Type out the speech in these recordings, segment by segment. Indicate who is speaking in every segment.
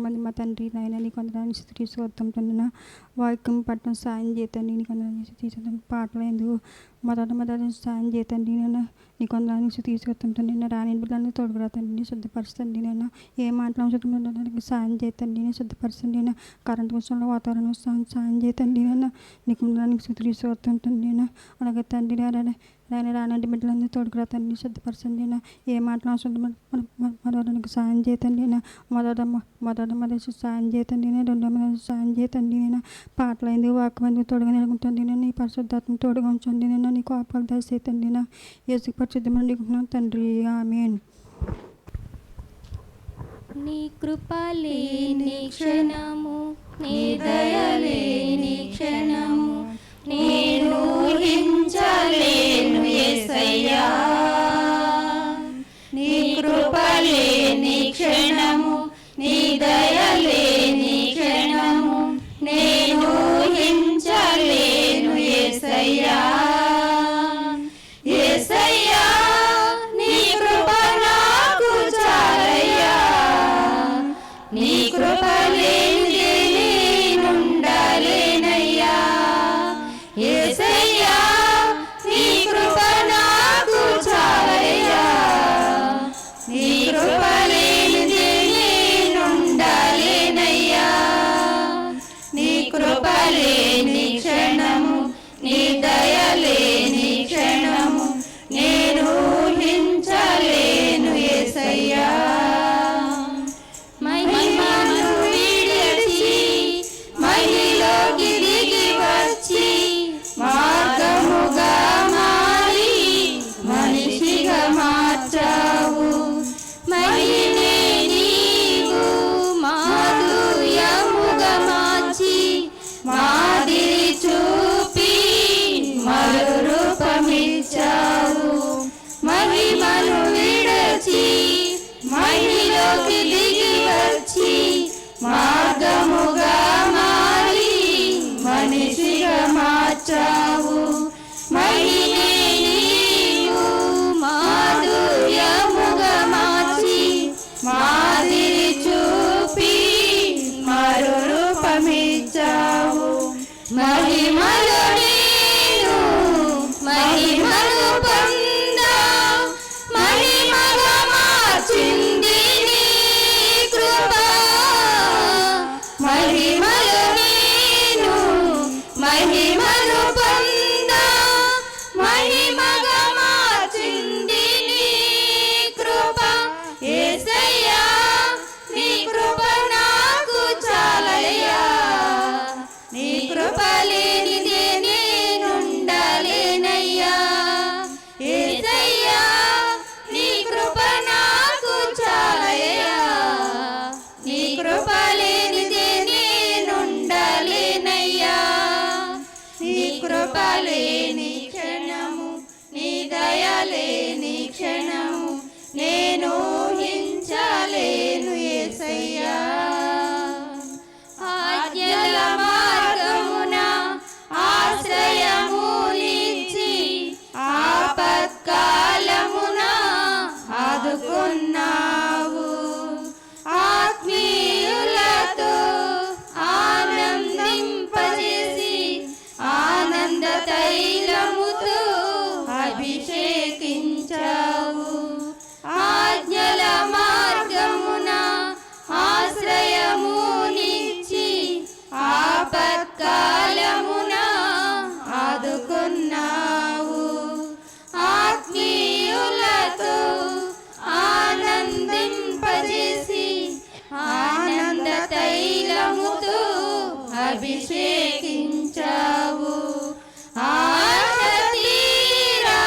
Speaker 1: మంది మా తండ్రి నాయన నీ కొందరాన్ని తీసుకొస్తాం తండ్రి. వాక్యం పట్టణం సాయం చేతండి నీ కొందరాన్ని తీసుకొస్తాం. పాటలు ఎందుకు మొదట సాయం చేతండి నేను నీ కొందరాన్ని తీసుకొస్తాం తండ్రి. నేను రాని బిడ్డలను తోడుకురాతండి నేను శుద్ధపరుస్తుంది. నేను ఏ మాట్లాడుతున్నాను సాయం చేతండి నేను శుద్ధపరుస్తుంది. నేను కరెంట్ విషయంలో వాతావరణం సాయం చేతండి నేను నీ కొందరానికి తీసుకొస్తాం తండ్రి. నేను అలాగే తండ్రి నేను రానంటి బిడ్డలందరూ తోడుకురాతండి శుద్ధపరచండి. నేను ఏ మాట్లాడుతుంది మరొకరికి సాయం చేతండి. నేను మొదటి సాయం చేతండి. నేను రెండో మొదటి సాయం చేతండి. నేను పాటలు ఎందుకు వాక్యం తోడుగా నిలుగుతుంది. నేను నీ పరిశుద్ధాత్మ తోడుగా ఉంచండి. నేను నీ కోపాలు దయచేతండి. నేను యేసు పరిశుద్ధమని నీకున్నాను తండ్రి. ఆమేన్.
Speaker 2: నీ కృపలేని క్షణము నీ దయలేని క్షణము నేను ఊహించలేను యేసయ్యా. నీ కృపలేని క్షణము నీ దయలేని క్షణము నేను ఊహించలేను యేసయ్యా. యేసయ్యా నీ కృప నాకు చాలయ్యా. నీ కృప లేనిదే నేనుండలేనయ్యా. యేసయ్యా నీ కృప నాకు చాలయ్యా. నీ కృప లేనిదే నేనుండలేనయ్యా. నీ కృప లేని క్షణము నీ దయ లేని క్షణము నేను ఊహించలేను యేసయ్యా. మహిమను విడిచి మహిలోకి దిగి వచ్చి మార్గముగా మారి మనిషిగా మార్చావు. మహినే నీవు మాధుర్యముగా మార్చి మాదిరి చూపి మరో రూపమిచ్చావు. మహిమను విడచి మహిలోకి దిగి వచ్చి మార్గముగా మారి మనిషిగా మార్చావు. మహినే నీవు మాధుర్యముగా మార్చి మాదిరి చూపి మరో రూపమిచ్చావు. మహిమలో నేను మహిమను పొందా మహిమగా మార్చింది నీ కృప. మహిమలో నేను మహిమను పొందా మహిమగా మార్చింది నీ కృప. యేసయ్యా నీ కృప నాకు చాలయ్యా. నీ కృప లేనిదే నేనుండలేనయ్యా. యేసయ్యా నీ కృప నాకు చాలయ్యా. నీ కృప లేనిదే నేనుండలేనయ్యా. నీ కృప లేని క్షణము నీ దయ లేని క్షణము నేను ఊహించలేను యేసయ్యా. ఆజ్ఞల మార్గమున ఆశ్రయమునిచ్చి ఆపత్కాలమున ఆదుకున్నావు. ఆత్మీయులతో ఆనందింపజేసి ఆనంద తైలముతో అభిషేకించావు. ఆజ్ఞల మార్గమున ఆశ్రయమునిచ్చి ఆపత్కాలమున ఆదుకున్నావు. ఆత్మీయులతో ఆనందింపజేసి ఆనంద తైలముతో అభిషేకించావు. ఆశ తీరా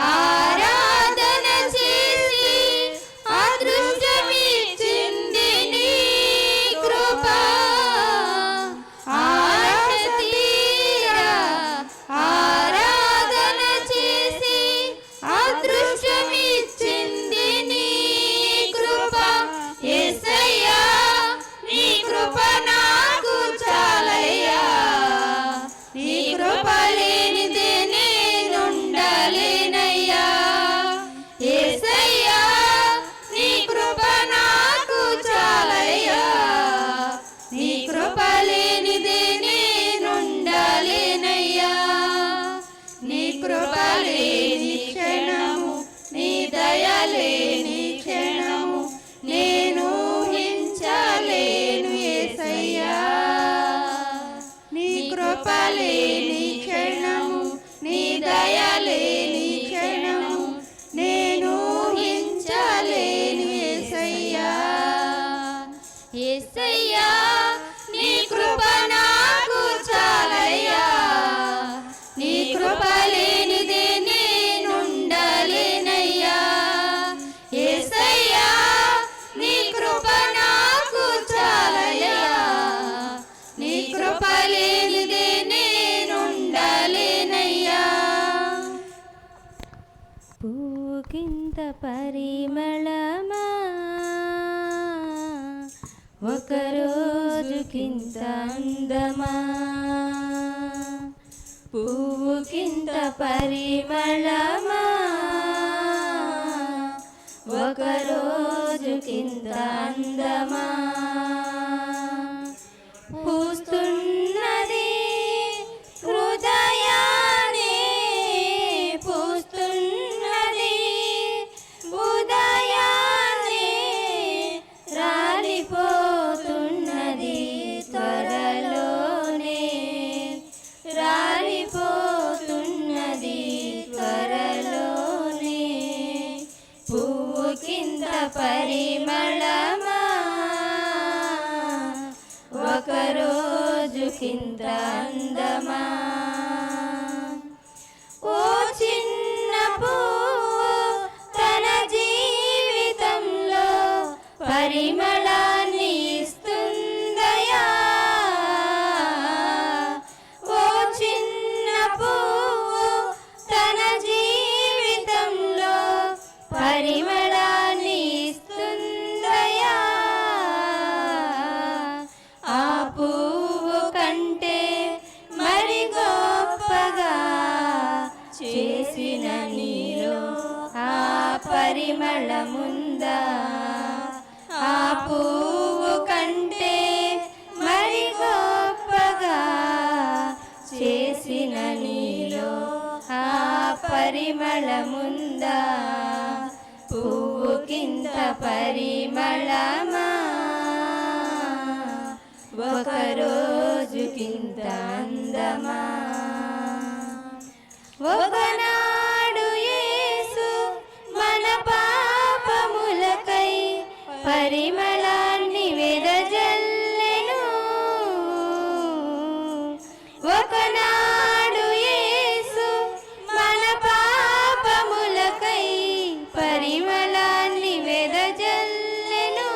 Speaker 2: ఆరాధన చేసి అదృష్టమిచ్చింది నీ కృప. ఆశ తీరా ఆరాధన చేసి అదృష్టమిచ్చింది నీ కృప. యేసయ్యా నీ కృప నాకు చాలయ్యా. యేసయ్యా నీ కృప నాకు చాలయ్యా, నీ కృప లేనిదే నేనుండలేనయ్యా. యేసయ్యా నీ కృప నాకు చాలయ్యా, నీ కృప లేనిదే నేనుండలేనయ్యా.
Speaker 3: పూకింత పరిమళమా ఒకరోజుకింత అందమా, పువ్వుకింత పరిమళమా ఒకరోజుకింత అందమా, పూస్తున్నది హృదయాన్ని, పూస్తున్నది ఉదయాన్ని, రాలిపోతున్నది త్వరలోనే, రాలిపోతున్నది త్వరలోనే, పువ్వు కింద పరిమళమా ఒకరోజుకింత అందమా. ఓ చిన్న పువ్వు తన జీవితంలో పరిమళాన్ని ఇస్తుందయా, ఓ చిన్న పువ్వు తన జీవితంలో పరిమళాన్ని ఇస్తుందయా. ఆ పువ్వు కంటే మరి గొప్పగా చేసిన నీలో ఆ పరిమళముందా, ఆ పువ్వు కంటే మరి గొప్పగా చేసిన నీలో ఆ పరిమళముందా, పువ్వు కింద పరిమళమా ఒకరోజుకింత అందమా. ఒకనాడు యేసు మన పాపములకై పరిమళాన్ని వెదజల్లెను, ఒకనాడు యేసు మన పాపములకై పరిమళాన్ని వెదజల్లెను.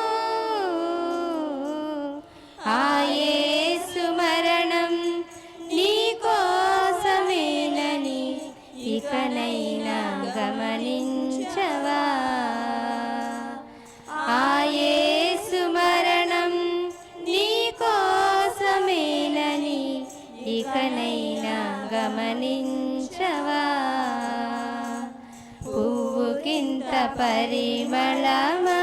Speaker 3: ఆ యేసు మరణం నీ కోసమేనని ఇకనైనా గమనించవా, ఆ యేసు మరణం నీ కోసమేనని ఇకనైనా గమనించవా. పువ్వు కింత పరిమళమా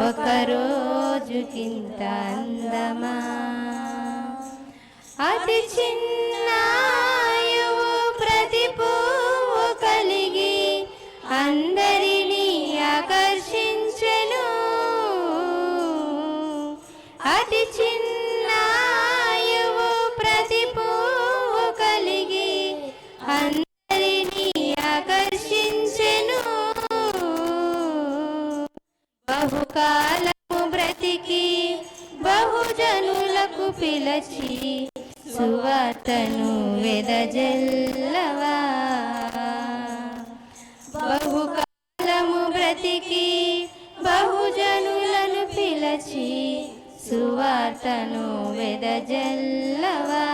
Speaker 3: ఒకరోజుకింత అందమా. అతి చిన్న ఆయువు ప్రతి పువ్వు కలిగి అందరినీ ఆకర్షించెను, అతి చిన్న ఆయువు ప్రతి పువ్వు కలిగి అందరినీ ఆకర్షించెను. బహుకాలము బ్రతికి బహుజనులకు పిలచి సువార్తను వెదజల్లవా, బహుకాలము బ్రతికి బహుజనులను పిలచి సువార్తను వెదజల్లవా.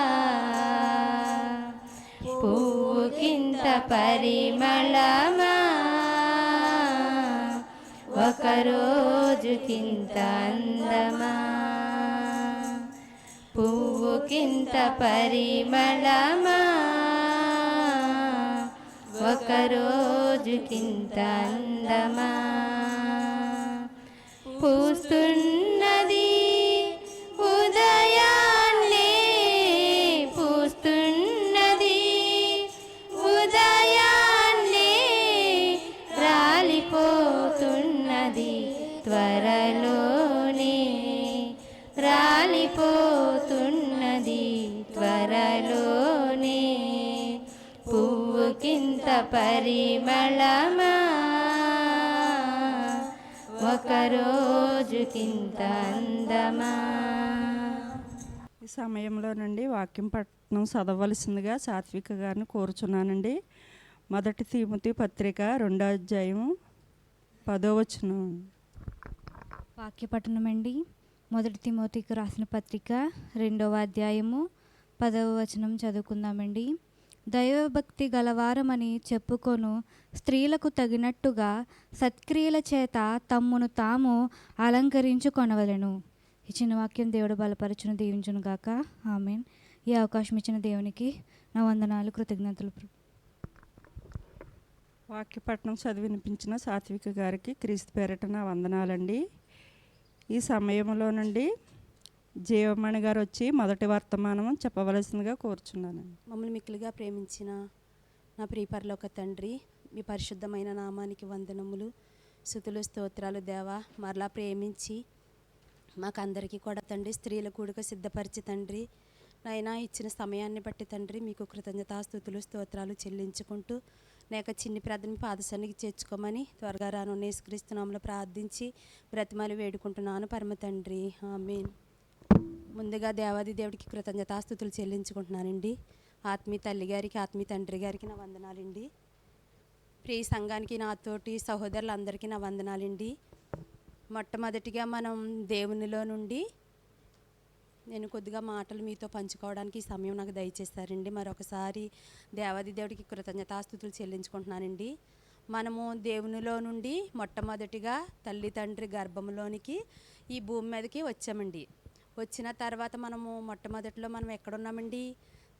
Speaker 3: పువ్వు కింద పరిమళమా ఒకరోజుకింత అందమా, పువ్వు కింద పరిమళమా ఒకరోజుకింత అందమా. పూస్తున్నది ఉదయాన్నే, పూస్తున్నది ఉదయాన్నే, రాలిపోతున్నది త్వరలోనే, రాలిపోతున్నది త్వరలోనే. పువ్వు కింద పరిమళమా ఒకరోజుకింత అందమా.
Speaker 4: ఈ సమయంలో నుండి వాక్యం పట్టణం చదవలసిందిగా సాత్విక గారిని కోరుచున్నానండి. 1 తిమోతి పత్రిక 2వ అధ్యాయము 10వ వచనం.
Speaker 5: వాక్యపట్టణం అండి. 1 తిమోతికి రాసిన పత్రిక 2వ అధ్యాయము 10వ వచనం చదువుకుందామండి. దైవభక్తి గలవారమని చెప్పుకొను స్త్రీలకు తగినట్టుగా సత్క్రియల చేత తమ్మును తాము అలంకరించుకొనవలెను. ఇచ్చిన వాక్యం దేవుడు బలపరచును, దీవించును గాక. ఆమేన్. ఈ అవకాశం ఇచ్చిన దేవునికి నా వందనాలు, కృతజ్ఞతలు.
Speaker 4: వాక్యపట్నం చదివినిపించిన సాత్విక గారికి క్రీస్తు పేరట నా వందనాలండి. ఈ సమయంలో నుండి జీవమణి గారు వచ్చి మొదటి వర్తమానం చెప్పవలసిందిగా కోరుచున్నానండి.
Speaker 6: మమ్మల్ని మిక్కిలిగా ప్రేమించిన నా ప్రియపరలోక తండ్రి, మీ పరిశుద్ధమైన నామానికి వందనములు, స్తుతులు, స్తోత్రాలు దేవా. మరలా ప్రేమించి మాకందరికీ కూడా తండ్రి స్త్రీల కూడిక సిద్ధపరిచి తండ్రి నాయన ఇచ్చిన సమయాన్ని బట్టి తండ్రి మీకు కృతజ్ఞతాస్తుతులు స్తోత్రాలు చెల్లించుకుంటూ నా యొక్క చిన్ని ప్రార్థన పాదశానికి చేర్చుకోమని త్వరగా రాను యేసుక్రీస్తునామములో ప్రార్థించి బ్రతిమాలి వేడుకుంటున్నాను పరమ తండ్రి. ఆమేన్. ముందుగా దేవాది దేవుడికి కృతజ్ఞతాస్తుతులు చెల్లించుకుంటున్నానండి. ఆత్మీయ తల్లి గారికి, ఆత్మీయ తండ్రి గారికి నా వందనాలండి. ప్రియ సంఘానికి, నాతోటి సహోదరులందరికీ నా వందనాలండి. మొట్టమొదటిగా మనం దేవునిలో నుండి నేను కొద్దిగా మాటలు మీతో పంచుకోవడానికి ఈ సమయం నాకు దయచేస్తారండి. మరొకసారి దేవాది దేవుడికి కృతజ్ఞతాస్తుతులు చెల్లించుకుంటున్నానండి. మనము దేవునిలో నుండి మొట్టమొదటిగా తల్లి తండ్రి గర్భంలోనికి ఈ భూమి మీదకి వచ్చామండి. వచ్చిన తర్వాత మనము మొట్టమొదటిలో మనం ఎక్కడున్నామండి?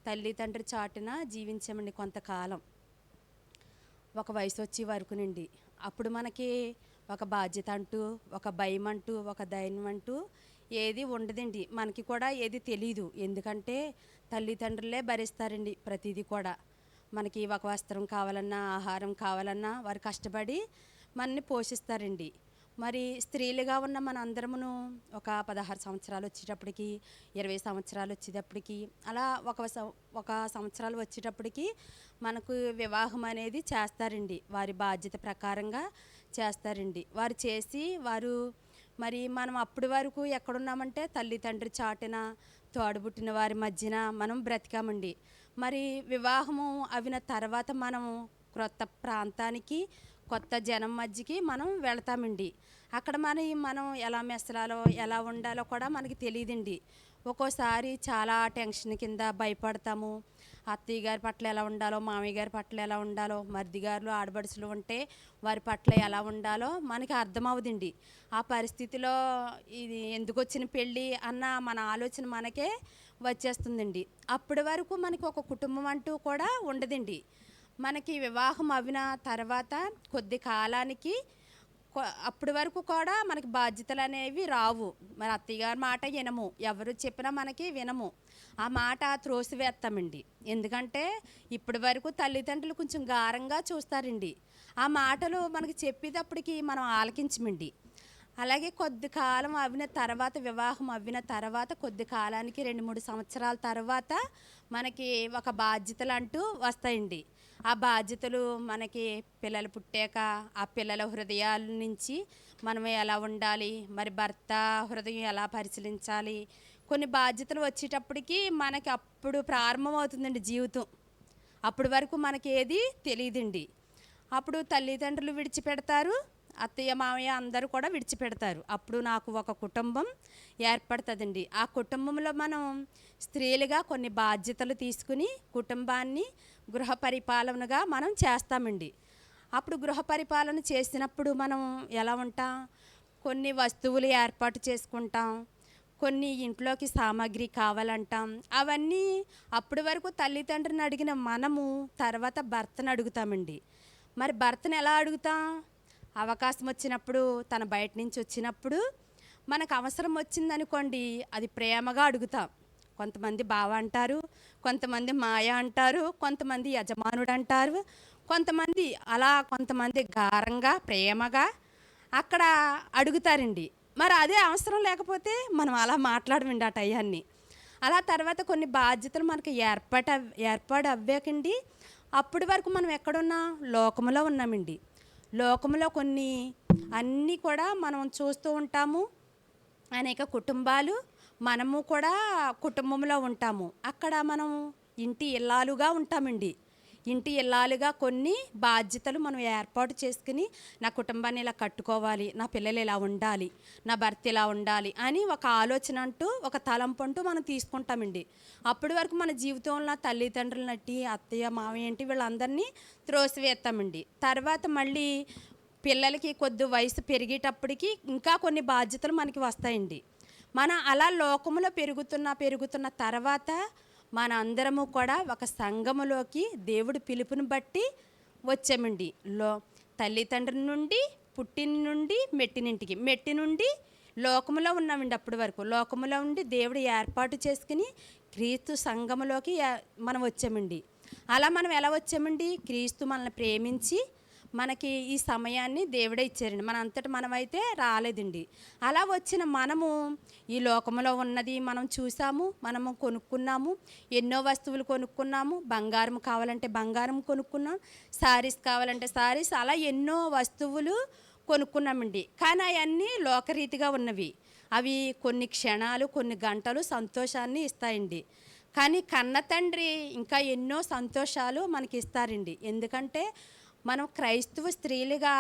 Speaker 6: తల్లి తండ్రి చాటున జీవించామండి కొంతకాలం, ఒక వయసు వచ్చే వరకునండి. అప్పుడు మనకి ఒక బాధ్యత అంటూ, ఒక భయం అంటూ, ఒక ధైర్యం అంటూ ఏది ఉండదండి. మనకి కూడా ఏది తెలీదు. ఎందుకంటే తల్లిదండ్రులే భరిస్తారండి ప్రతిదీ కూడా. మనకి ఒక వస్త్రం కావాలన్నా, ఆహారం కావాలన్నా వారు కష్టపడి మనని పోషిస్తారండి. మరి స్త్రీలుగా ఉన్న మన అందరమును ఒక 16 సంవత్సరాలు వచ్చేటప్పటికి, 20 సంవత్సరాలు వచ్చేటప్పటికి, అలా ఒక సంవత్సరాలు వచ్చేటప్పటికి మనకు వివాహం అనేది చేస్తారండి. వారి బాధ్యత ప్రకారంగా చేస్తారండి. వారు చేసి మరి మనం అప్పటి వరకు ఎక్కడున్నామంటే తల్లి తండ్రి చాటున, తోడబుట్టిన వారి మధ్యన మనం బ్రతికామండి. మరి వివాహము అవిన తర్వాత మనం క్రొత్త ప్రాంతానికి, కొత్త జనం మధ్యకి మనం వెళ్తామండి. అక్కడ మనం ఎలా మెసలాలో, ఎలా ఉండాలో కూడా మనకి తెలియదండి. ఒక్కోసారి చాలా టెన్షన్ కింద భయపడతాము. అత్తయ్య గారి పట్ల ఎలా ఉండాలో, మామయ్య గారి పట్ల ఎలా ఉండాలో, మరిది గారులు ఆడబడుచులు ఉంటే వారి పట్ల ఎలా ఉండాలో మనకి అర్థమవుదండి. ఆ పరిస్థితిలో ఇది ఎందుకు వచ్చిన పెళ్ళి అన్న మన ఆలోచన మనకే వచ్చేస్తుందండి. అప్పటి వరకు మనకి ఒక కుటుంబం అంటూ కూడా ఉండదండి. మనకి వివాహం అవిన తర్వాత కొద్ది కాలానికి అప్పటి వరకు కూడా మనకి బాధ్యతలు అనేవి రావు. మరి అత్తయ్య గారి మాట వినము, ఎవరు చెప్పినా మనకి వినము. ఆ మాట త్రోసివేస్తామండి. ఎందుకంటే ఇప్పటి వరకు తల్లిదండ్రులు కొంచెం గారంగా చూస్తారండి. ఆ మాటలు మనకి చెప్పేటప్పటికి మనం ఆలకించమండి. అలాగే కొద్ది కాలం అవిన తర్వాత, వివాహం అవిన తర్వాత కొద్ది కాలానికి 2-3 సంవత్సరాల తర్వాత మనకి ఒక బాధ్యతలు అంటూ వస్తాయండి. ఆ బాధ్యతలు మనకి పిల్లలు పుట్టాక ఆ పిల్లల హృదయాల నుంచి మనం ఎలా ఉండాలి, మరి భర్త హృదయం ఎలా పరిశీలించాలి, కొన్ని బాధ్యతలు వచ్చేటప్పటికి మనకి అప్పుడు ప్రారంభమవుతుందండి జీవితం. అప్పటి వరకు మనకి ఏది తెలియదండి. అప్పుడు తల్లిదండ్రులు విడిచిపెడతారు, అత్తయ్య మామయ్య అందరూ కూడా విడిచిపెడతారు. అప్పుడు నాకు ఒక కుటుంబం ఏర్పడుతుందండి. ఆ కుటుంబంలో మనం స్త్రీలుగా కొన్ని బాధ్యతలు తీసుకుని కుటుంబాన్ని గృహ పరిపాలనగా మనం చేస్తామండి. అప్పుడు గృహ పరిపాలన చేసినప్పుడు మనం ఎలా ఉంటాం? కొన్ని వస్తువులు ఏర్పాటు చేసుకుంటాం, కొన్ని ఇంట్లోకి సామాగ్రి కావాలంటాం. అవన్నీ అప్పటి వరకు తల్లిదండ్రుని అడిగిన మనము తర్వాత భర్తను అడుగుతామండి. మరి భర్తను ఎలా అడుగుతాం? అవకాశం వచ్చినప్పుడు, తన బయట నుంచి వచ్చినప్పుడు మనకు అవసరం వచ్చిందనుకోండి, అది ప్రేమగా అడుగుతాం. కొంతమంది బావ అంటారు, కొంతమంది మాయ అంటారు, కొంతమంది యజమానుడు అంటారు, కొంతమంది గారంగా ప్రేమగా అక్కడ అడుగుతారండి. మరి అదే అవసరం లేకపోతే మనం అలా మాట్లాడమండి ఆ టయాన్ని. అలా తర్వాత కొన్ని బాధ్యతలు మనకి ఏర్పాటు అవ్వకండి. అప్పటి వరకు మనం ఎక్కడున్నాం? లోకంలో ఉన్నామండి. లోకంలో కొన్ని అన్నీ కూడా మనం చూస్తూ ఉంటాము. అనేక కుటుంబాలు, మనము కూడా కుటుంబంలో ఉంటాము. అక్కడ మనం ఇంటి ఇల్లాలుగా ఉంటామండి. ఇంటి ఇల్లాలుగా కొన్ని బాధ్యతలు మనం ఏర్పాటు చేసుకుని, నా కుటుంబాన్ని ఇలా కట్టుకోవాలి, నా పిల్లలు ఇలా ఉండాలి, నా భర్త ఇలా ఉండాలి అని ఒక ఆలోచన అంటూ, ఒక తలంపు అంటూ మనం తీసుకుంటామండి. అప్పటి వరకు మన జీవితంలో తల్లిదండ్రులు నట్టి, అత్తయ్య మావయ్య ఏంటి వీళ్ళందరినీ త్రోసివేస్తామండి. తర్వాత మళ్ళీ పిల్లలకి కొద్ది వయసు పెరిగేటప్పటికి ఇంకా కొన్ని బాధ్యతలు మనకి వస్తాయండి. మనం అలా లోకములో పెరుగుతున్న తర్వాత మన అందరము కూడా ఒక సంఘములోకి దేవుడి పిలుపుని బట్టి వచ్చామండి. తల్లిదండ్రుల నుండి, పుట్టిన నుండి మెట్టినింటికి, మెట్టి నుండి లోకములో ఉన్నామండి. అప్పటి వరకు లోకములో ఉండి దేవుడు ఏర్పాటు చేసుకుని క్రీస్తు సంఘములోకి మనం వచ్చామండి. అలా మనం ఎలా వచ్చామండి? క్రీస్తు మనల్ని ప్రేమించి మనకి ఈ సమయాన్ని దేవుడే ఇచ్చారండి. మన అంతటా మనమైతే రాలేదండి. అలా వచ్చిన మనము ఈ లోకంలో ఉన్నది మనం చూసాము, మనము కొనుక్కున్నాము, ఎన్నో వస్తువులు కొనుక్కున్నాము. బంగారం కావాలంటే బంగారం కొనుక్కున్నాం, శారీస్ కావాలంటే శారీస్, అలా ఎన్నో వస్తువులు కొనుక్కున్నామండి. కానీ అవన్నీ లోకరీతిగా ఉన్నవి. అవి కొన్ని క్షణాలు, కొన్ని గంటలు సంతోషాన్ని ఇస్తాయండి. కానీ కన్న తండ్రి ఇంకా ఎన్నో సంతోషాలు మనకి ఇస్తారండి. ఎందుకంటే మనం క్రైస్తవ స్త్రీలుగా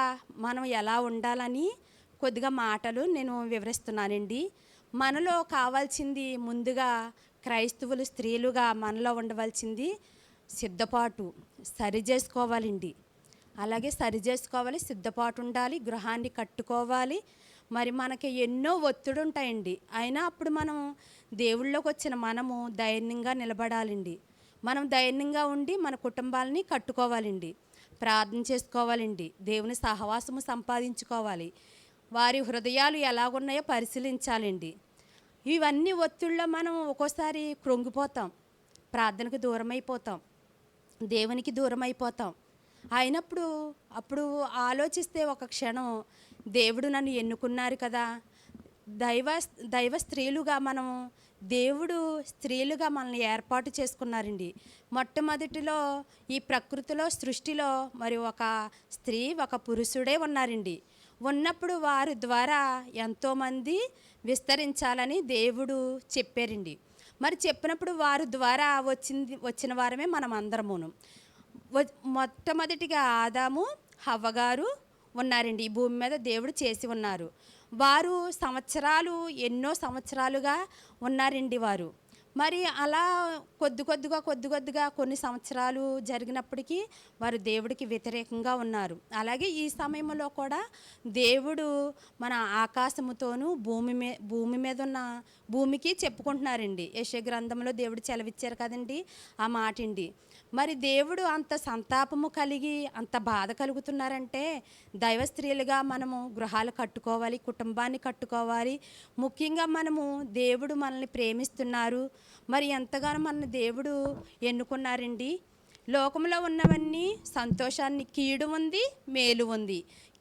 Speaker 6: మనం ఎలా ఉండాలని కొద్దిగా మాటలు నేను వివరిస్తున్నానండి. మనలో కావాల్సింది ముందుగా క్రైస్తవులు స్త్రీలుగా మనలో ఉండవలసింది సిద్ధపాటు, సరి చేసుకోవాలండి. అలాగే సరి చేసుకోవాలి, సిద్ధపాటు ఉండాలి, గృహాన్ని కట్టుకోవాలి. మరి మనకి ఎన్నో ఒత్తిడి ఉంటాయండి. అయినా అప్పుడు మనం దేవుళ్ళలోకి వచ్చిన మనము ధైర్యంగా నిలబడాలండి. మనం ధైర్యంగా ఉండి మన కుటుంబాలని కట్టుకోవాలండి. ప్రార్థన చేసుకోవాలండి. దేవుని సహవాసము సంపాదించుకోవాలి. వారి హృదయాలు ఎలాగున్నాయో పరిశీలించాలండి. ఇవన్నీ ఒత్తిళ్ళలో మనం ఒక్కోసారి కృంగిపోతాం, ప్రార్థనకు దూరం అయిపోతాం, దేవునికి దూరం అయిపోతాం. అయినప్పుడు అప్పుడు ఆలోచిస్తే ఒక క్షణం దేవుడు నన్ను ఎన్నుకున్నారు కదా, దైవ స్త్రీలుగా మనం దేవుడు స్త్రీలుగా మనల్ని ఏర్పాటు చేసుకున్నారండి. మొట్టమొదటిలో ఈ ప్రకృతిలో సృష్టిలో మరి ఒక స్త్రీ ఒక పురుషుడే ఉన్నారండి. ఉన్నప్పుడు వారి ద్వారా ఎంతోమంది విస్తరించాలని దేవుడు చెప్పారండి. మరి చెప్పినప్పుడు వారి ద్వారా వచ్చిన వారమే మనం అందరమును. మొట్టమొదటిగా ఆదాము హవ్వగారు ఉన్నారండి. ఈ భూమి మీద దేవుడు చేసి ఉన్నారు. వారు ఎన్నో సంవత్సరాలుగా ఉన్నారండి వారు. మరి అలా కొద్ది కొద్దిగా కొన్ని సంవత్సరాలు జరిగినప్పటికీ వారు దేవుడికి వ్యతిరేకంగా ఉన్నారు. అలాగే ఈ సమయంలో కూడా దేవుడు మన ఆకాశముతోనూ భూమి మీద ఉన్న భూమికి చెప్పుకుంటున్నారండి. యెషయా గ్రంథంలో దేవుడు సెలవిచ్చారు కదండి ఆ మాట అండి. మరి దేవుడు అంత సంతాపము కలిగి అంత బాధ కలుగుతున్నారంటే దైవ స్త్రీలుగా మనము గృహాలు కట్టుకోవాలి, కుటుంబాన్ని కట్టుకోవాలి. ముఖ్యంగా మనము దేవుడు మనల్ని ప్రేమిస్తున్నారు, మరి ఎంతగానో మన దేవుడు ఎన్నుకున్నారండి. లోకంలో ఉన్నవన్నీ సంతోషాన్ని, కీడు ఉంది, మేలు ఉంది.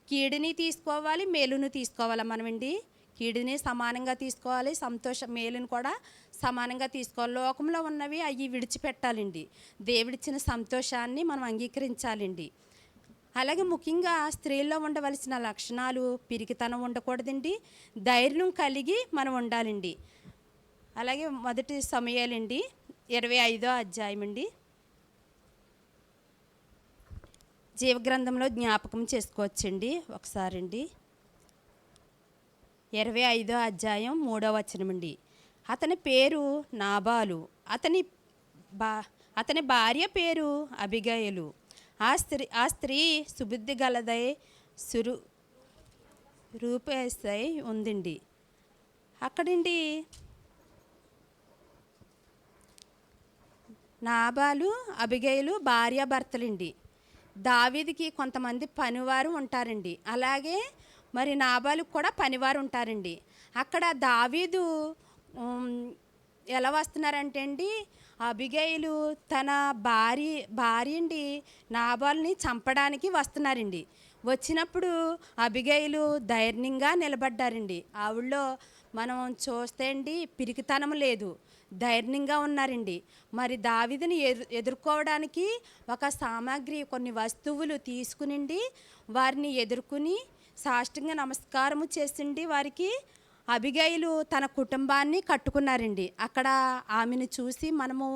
Speaker 6: కీడుని తీసుకోవాలి, మేలును తీసుకోవాలి మనమండి. కీడుని సమానంగా తీసుకోవాలి, మేలుని కూడా సమానంగా తీసుకోవాలి. లోకంలో ఉన్నవి అవి విడిచిపెట్టాలండి. దేవుడిచ్చిన సంతోషాన్ని మనం అంగీకరించాలండి. అలాగే ముఖ్యంగా స్త్రీల్లో ఉండవలసిన లక్షణాలు పిరికితనం ఉండకూడదండి, ధైర్యం కలిగి మనం ఉండాలండి. అలాగే మొదటి సమయాలండి 25వ అధ్యాయం అండి. జీవగ్రంథంలో జ్ఞాపకం చేసుకోవచ్చండి ఒకసారి అండి. 25వ అధ్యాయం 3వ వచనం అండి. అతని పేరు నాబాలు, అతని భార్య పేరు అబిగయలు. ఆ స్త్రీ సుబుద్ధి గలదై రూపేసై ఉందండి. అక్కడండి నాబాలు అబిగయలు భార్యాభర్తలండి. దావీదుకి కొంతమంది పనివారు ఉంటారండి. అలాగే మరి నాబాలుకు కూడా పనివారు ఉంటారండి. అక్కడ దావీదు ఎలా వస్తున్నారంటే అండి, అబిగయలు తన భార్య అండి నాబాల్ని చంపడానికి వస్తున్నారండి. వచ్చినప్పుడు అబిగయలు ధైర్యంగా నిలబడ్డారండి. ఆవిడలో మనం చూస్తే అండి పిరికితనం లేదు, ధైర్యంగా ఉన్నారండి. మరి దావీదుని ఎదుర్కోవడానికి ఒక సామాగ్రి, కొన్ని వస్తువులు తీసుకునిండి వారిని ఎదుర్కొని సాష్టాంగ నమస్కారము చేసిండి వారికి అబిగైలు తన కుటుంబాన్ని కట్టుకున్నారండి. అక్కడ ఆమెను చూసి మనము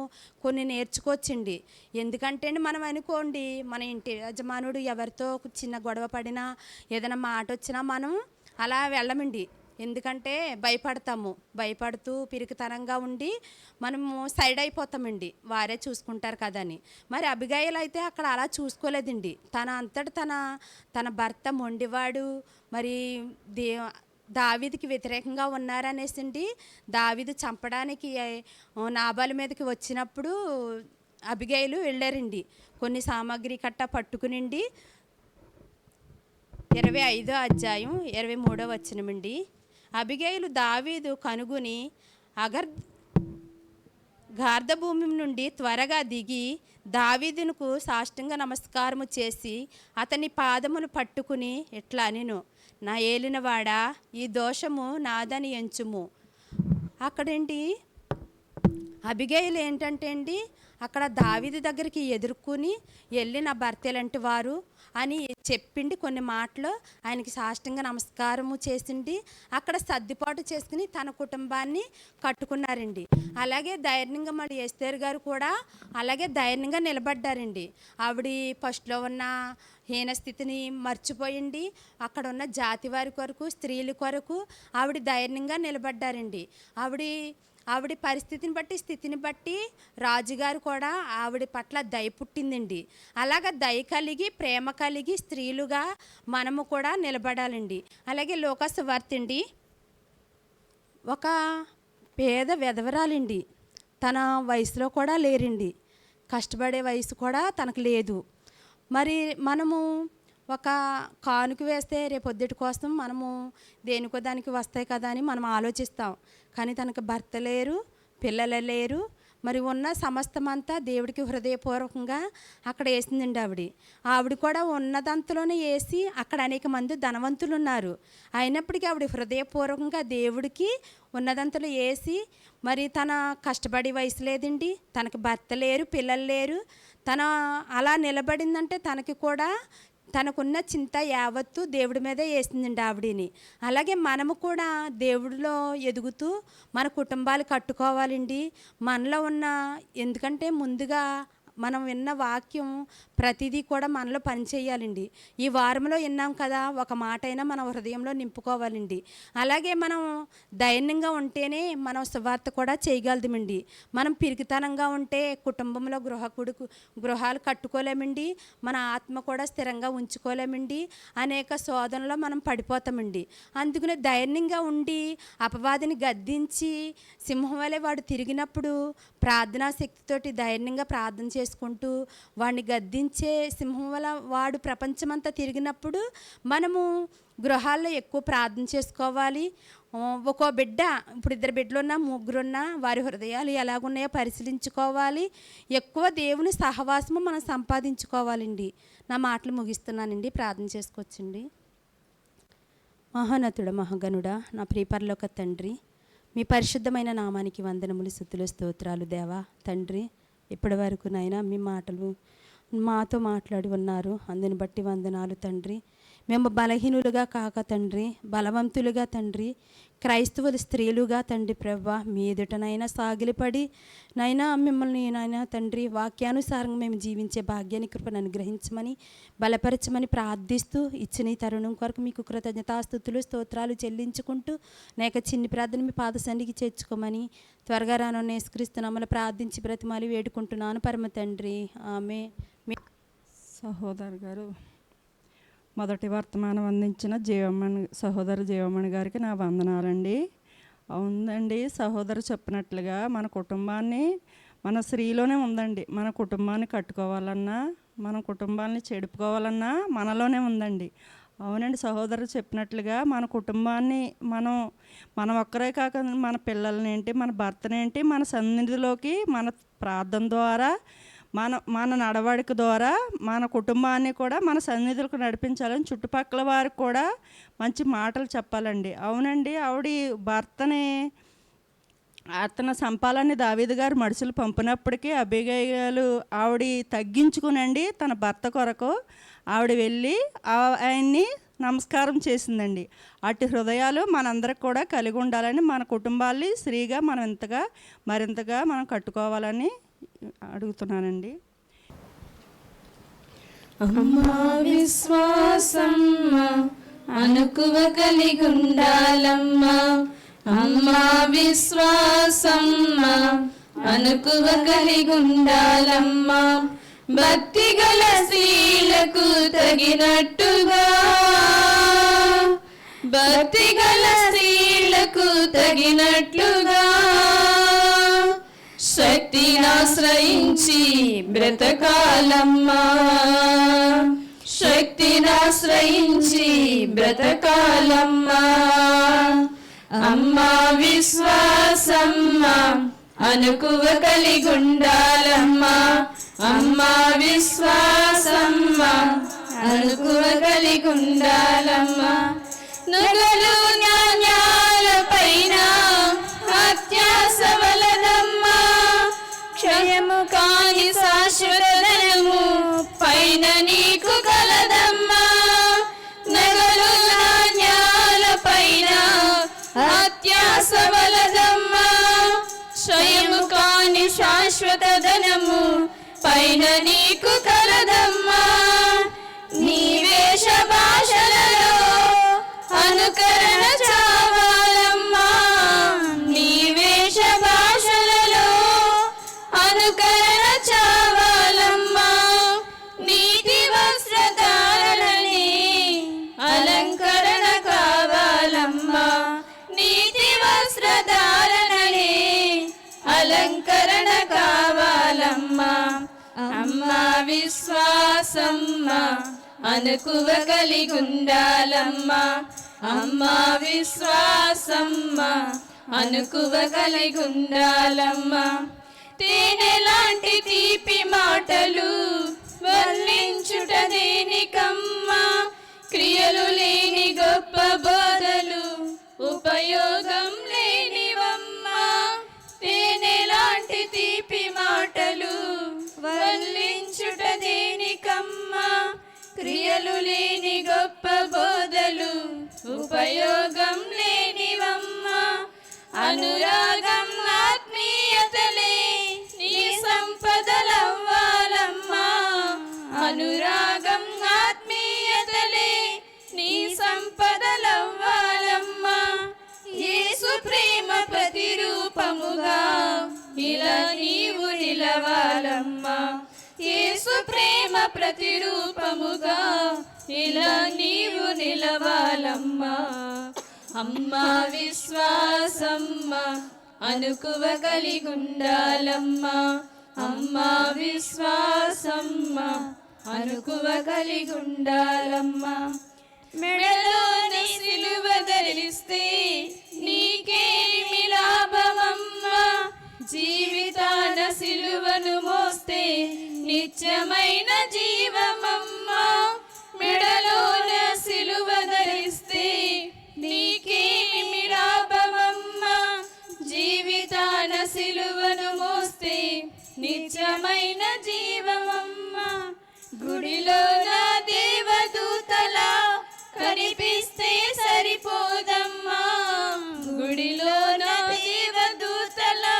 Speaker 6: కొన్ని నేర్చుకోవచ్చండి. ఎందుకంటే మనం అనుకోండి, మన ఇంటి యజమానుడు ఎవరితో చిన్న గొడవ పడినా ఏదైనా మాట వచ్చినా మనం అలా వెళ్ళమండి. ఎందుకంటే భయపడుతూ పిరికితనంగా ఉండి మనము సైడ్ అయిపోతామండి, వారే చూసుకుంటారు కదా అని. మరి అబిగైల్ అయితే అక్కడ అలా చూసుకోలేదండి. తన అంతట తన భర్త మొండివాడు, మరి దావీదుకి వ్యతిరేకంగా ఉన్నారనేసిండి దావీదు చంపడానికి నాబాలు మీదకి వచ్చినప్పుడు అబిగైలు వెళ్ళారండి. కొన్ని సామాగ్రి కట్ట పట్టుకునిండి. 25వ అధ్యాయం 23వ వచనమండి. అబిగైలు దావీదు కనుగొని గార్ధభూమి నుండి త్వరగా దిగి దావీదునకు సాష్టాంగ నమస్కారము చేసి అతని పాదములు పట్టుకుని ఇట్లా అనెను, నా ఏలినవాడా, ఈ దోషము నాదని ఎంచుము. అక్కడేంటి అబిగైలు ఏంటంటే అండి, అక్కడ దావీదు దగ్గరికి ఎదుర్కొని వెళ్ళి నా భర్త ఎలాంటి వారు అని చెప్పిండి. కొన్ని మాటలు ఆయనకి సాష్టాంగ నమస్కారము చేసిండి. అక్కడ సర్దుబాటు చేసుకుని తన కుటుంబాన్ని కట్టుకున్నారండి. అలాగే ధైర్యంగా మరి ఎస్తేరు గారు కూడా అలాగే ధైర్యంగా నిలబడ్డారండి. ఆవిడ ఫస్ట్లో ఉన్న హీన స్థితిని మర్చిపోయింది. అక్కడ ఉన్న జాతి వారి కొరకు, స్త్రీల కొరకు ఆవిడ ధైర్యంగా నిలబడ్డారండి. ఆవిడ పరిస్థితిని బట్టి, స్థితిని బట్టి రాజుగారు కూడా ఆవిడ పట్ల దయ పుట్టిందండి. అలాగ దయ కలిగి, ప్రేమ కలిగి స్త్రీలుగా మనము కూడా నిలబడాలండి. అలాగే లూకా సువార్త అండి, ఒక పేద విధవరాలండి, తన వయసులో కూడా లేరండి, కష్టపడే వయసు కూడా తనకు లేదు. మరి మనము ఒక కానుక వేస్తే రేపొద్దుటి కోసం మనము దేనికో దానికి వస్తాయి కదా అని మనం ఆలోచిస్తాం. కానీ తనకు భర్త లేరు, పిల్లలు లేరు. మరి ఉన్న సమస్తమంతా దేవుడికి హృదయపూర్వకంగా అక్కడ వేసిందండి. ఆవిడ కూడా ఉన్నదంతలోనే వేసి అక్కడ అనేక మంది ధనవంతులు ఉన్నారు. అయినప్పటికీ ఆవిడ హృదయపూర్వకంగా దేవుడికి ఉన్నదంతలో వేసి, మరి తన కష్టపడి వయసు లేదండి, తనకు భర్త లేరు, పిల్లలు లేరు. తన అలా నిలబడిందంటే తనకి కూడా తనకున్న చింత యావత్తు దేవుడి మీదే వేసిందండి ఆవిడని. అలాగే మనము కూడా దేవుడిలో ఎదుగుతూ మన కుటుంబాలు కట్టుకోవాలండి. మనలో ఉన్న, ఎందుకంటే ముందుగా మనం విన్న వాక్యం ప్రతిదీ కూడా మనలో పనిచేయాలండి. ఈ వారంలో విన్నాం కదా, ఒక మాట అయినా మన హృదయంలో నింపుకోవాలండి. అలాగే మనం ధైర్యంగా ఉంటేనే మనం సువార్త కూడా చేయగలమండి. మనం పిరికితనంగా ఉంటే కుటుంబంలో గృహాలు కట్టుకోలేమండి, మన ఆత్మ కూడా స్థిరంగా ఉంచుకోలేమండి. అనేక శోధనలో మనం పడిపోతామండి. అందుకనే ధైర్యంగా ఉండి అపవాదిని గద్దించి సింహం వలె వాడు తిరిగినప్పుడు ప్రార్థనా శక్తితోటి ధైర్యంగా ప్రార్థన చేసుకుంటూ వాడిని గద్దించే సింహం వల్ల వాడు ప్రపంచమంతా తిరిగినప్పుడు మనము గృహాల్లో ఎక్కువ ప్రార్థన చేసుకోవాలి. ఒక్కో బిడ్డ, ఇప్పుడు 2 బిడ్డలున్నా 3 ఉన్నా వారి హృదయాలు ఎలాగున్నాయో పరిశీలించుకోవాలి. ఎక్కువ దేవుని సహవాసము మనం సంపాదించుకోవాలండి. నా మాటలు ముగిస్తున్నానండి, ప్రార్థన చేసుకోవచ్చండి. మహోన్నతుడ, మహాగణుడా, నా ప్రియపరలోక తండ్రి, మీ పరిశుద్ధమైన నామానికి వందనములు, స్తుతులు, స్తోత్రాలు దేవా. తండ్రి, ఇప్పటి వరకు నాయనా మీ మాటలు మాతో మాట్లాడి ఉన్నారు, అందుని బట్టి వందనాలు తండ్రి. మేము బలహీనులుగా కాక తండ్రి, బలవంతులుగా తండ్రి, క్రైస్తవుల స్త్రీలుగా తండ్రి ప్రభా మీ ఎదుటనైనా సాగిలిపడి నైనా మిమ్మల్ని నాయనా తండ్రి వాక్యానుసారంగా మేము జీవించే భాగ్యాన్ని కృపను అనుగ్రహించమని బలపరచమని ప్రార్థిస్తూ ఇచ్చిన ఈ తరుణం కొరకు మీకు కృతజ్ఞతాస్తుతులు స్తోత్రాలు చెల్లించుకుంటూ నా యొక్క చిన్ని ప్రార్థన మీ పాద సన్నిధికి చేర్చుకోమని త్వరగా రానున్న యేసుక్రీస్తునామమున ప్రార్థించి బ్రతిమాలి వేడుకుంటున్నాను పరమ తండ్రి, ఆమె.
Speaker 4: సహోదరు గారు మొదటి వర్తమానం అందించిన సహోదరు జీవమణి గారికి నా వందనాలండి. అవునండి, సహోదరు చెప్పినట్లుగా మన కుటుంబాన్ని మన స్త్రీలోనే ఉందండి. మన కుటుంబాన్ని కట్టుకోవాలన్నా, మన కుటుంబాన్ని చెడుపుకోవాలన్నా మనలోనే ఉందండి. అవునండి, సహోదరు చెప్పినట్లుగా మన కుటుంబాన్ని మనం ఒక్కరే కాక మన పిల్లలనేంటి, మన భర్తనేంటి, మన సన్నిధిలోకి మన ప్రార్థన ద్వారా మన నడవడిక ద్వారా మన కుటుంబాన్ని కూడా మన సన్నిధులకు నడిపించాలని చుట్టుపక్కల వారికి కూడా మంచి మాటలు చెప్పాలండి. అవునండి, భర్తని అతను చంపాలని దావీదు గారు మనుషులు పంపినప్పటికీ అబిగయీలు తగ్గించుకునండి తన భర్త కొరకు ఆవిడ వెళ్ళి ఆయన్ని నమస్కారం చేసిందండి. అటు హృదయాలు మనందరికి కూడా కలిగి ఉండాలని, మన కుటుంబాల్ని శ్రీగా మనం మరింతగా మనం కట్టుకోవాలని అడుగుతున్నానండి.
Speaker 2: అమ్మా విశ్వాసమ్మ అనుకువ కలిగి ఉండాలమ్మా, అమ్మా విశ్వాసమ్మ అనుకువ కలిగి ఉండాలమ్మా, భక్తి గల స్త్రీలకు తగినట్టుగా, భక్తి గల స్త్రీలకు తగినట్లుగా శక్తినాశ్రయించి బ్రతకాలమ్మా, శక్తినాశ్రయించి బ్రతకాలమ్మా, అమ్మా విశ్వాసమ్మ అనుకువ కలిగి ఉండాలమ్మా, అమ్మా విశ్వాసమ్మ అనుకువ కలిగి ఉండాలమ్మా, నగలు న్యాయాల పైన అత్యాస వలదమ్మా, క్షయము కాని శాశ్వతము పైన నీకు కలదమ్మా, నగలు నాణ్యాల పైన అత్యాస వలదమ్మా, క్షయము కాని శాశ్వత ధనము పైన నీకు కలదమ్మా, నీ వేష భాషలలో అనుకరణ చావాలమ్మా, నీ వేష భాషలలో అనుకరణ చావాలమ్మా, నీతి వస్త్రధారణని అలంకరణ కావాలమ్మా, నీతి వస్త్రధారణని అలంకరణ కావాలమ్మా, అమ్మా విశ్వాసమ్మ అనుకువ కలిగి ఉండాలమ్మా, అమ్మా విశ్వాసమ్మ అనుకువ కలిగి ఉండాలమ్మా, తేనె లాంటి తీపి మాటలు వర్ణించుట దేనికమ్మా, క్రియలు లేని గొప్ప బోధలు ఉపయోగం లేనివమ్మా, తేనె లాంటి తీపి మాటలు వర్ణించుట దేనికమ్మా, క్రియలు లేని గొప్ప బోధలు ఉపయోగం లేనివమ్మా, అనురాగం ఆత్మీయతలే నీ సంపదలవ్వాలమ్మా, అనురాగం ఆత్మీయతలే నీ సంపదలవ్వాలమ్మా, యేసు ప్రేమ ప్రతిరూపముగా ఇలా నీవు నిలవాలమ్మా, యేసు ప్రేమ ప్రతిరూపముగా ఇలా నీవు నిలవాలమ్మా, అమ్మా విశ్వాసమ్మ అనుకువ కలిగి ఉండాలమ్మా, అమ్మా విశ్వాసమ్మ అనుకువ కలిగి ఉండాలమ్మా, మెడలోని సిలువ ధరిస్తే నీకేమి లాభమమ్మా, జీవితాన సిలువను మోస్తే నిత్యమైన జీవమమ్మా, మెడలోన సిలువ ధరిస్తే నీకేమి లాభమమ్మా, జీవితాన సిలువను మోస్తే నిత్యమైన జీవమమ్మా, గుడిలోన దేవదూతలా కనిపిస్తే సరిపోదమ్మా, గుడిలోన దేవదూతలా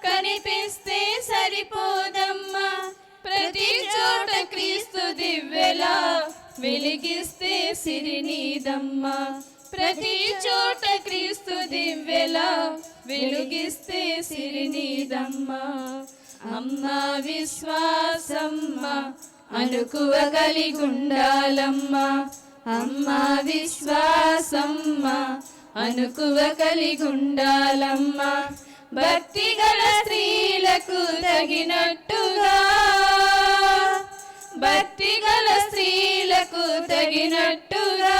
Speaker 2: కనిపిస్తే సరిపోదమ్మా, ప్రతి చోట క్రీస్తు దివ్వెలా వెలిగిస్తే సిరినీదమ్మా, ప్రతి చోట క్రీస్తు దివ్వెలా వెలిగిస్తే సిరినీదమ్మా, అమ్మా విశ్వాసమ్మ అనుకువ కలిగి ఉండాలమ్మా, అమ్మా విశ్వాసమ్మ అనుకువ కలిగి ఉండాలమ్మా, భక్తి గల స్త్రీలకు తగినట్టుగా, భక్తి గల స్త్రీలకు తగినట్టుగా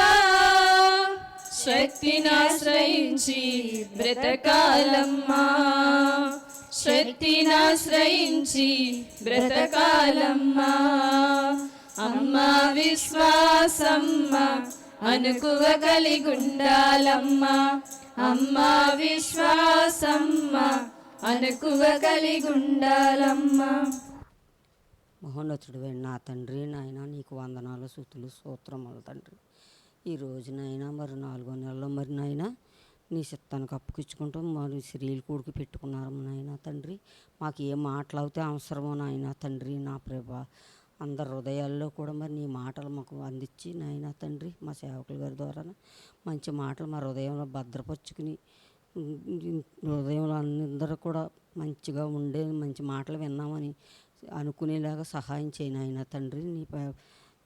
Speaker 2: శక్తినాశ్రయించి బ్రతకాలమ్మా, శక్తినాశ్రయించి బ్రతకాలమ్మా, అమ్మా విశ్వాసమ్మ అనుకువ కలిగి ఉండాలమ్మా, అమ్మా విశ్వాసమ్మ అనుకువ కలిగి ఉండాలమ్మా.
Speaker 7: మహోన్నతుడు నా తండ్రి, నాయన నీకు వందనాలు, స్తుతులు, స్తోత్రములు తండ్రి. ఈ రోజునైనా మరి 4వ నెలలో మరి నాయన నీ చిత్తానికి అప్పగించుకుంటూ మరి స్త్రీలు కూడికి పెట్టుకున్నారు నాయన తండ్రి. మాకు ఏ మాటలు అయితే అవసరమో నాయన తండ్రి నా ప్రభా, అందరి హృదయాల్లో కూడా మరి నీ మాటలు మాకు అందించి నాయన తండ్రి, మా సేవకుల గారి ద్వారా మంచి మాటలు మా హృదయంలో భద్రపరుచుకుని హృదయంలో అందరూ కూడా మంచిగా ఉండే మంచి మాటలు విన్నామని అనుకునేలాగా సహాయం చేయను ఆయన తండ్రి.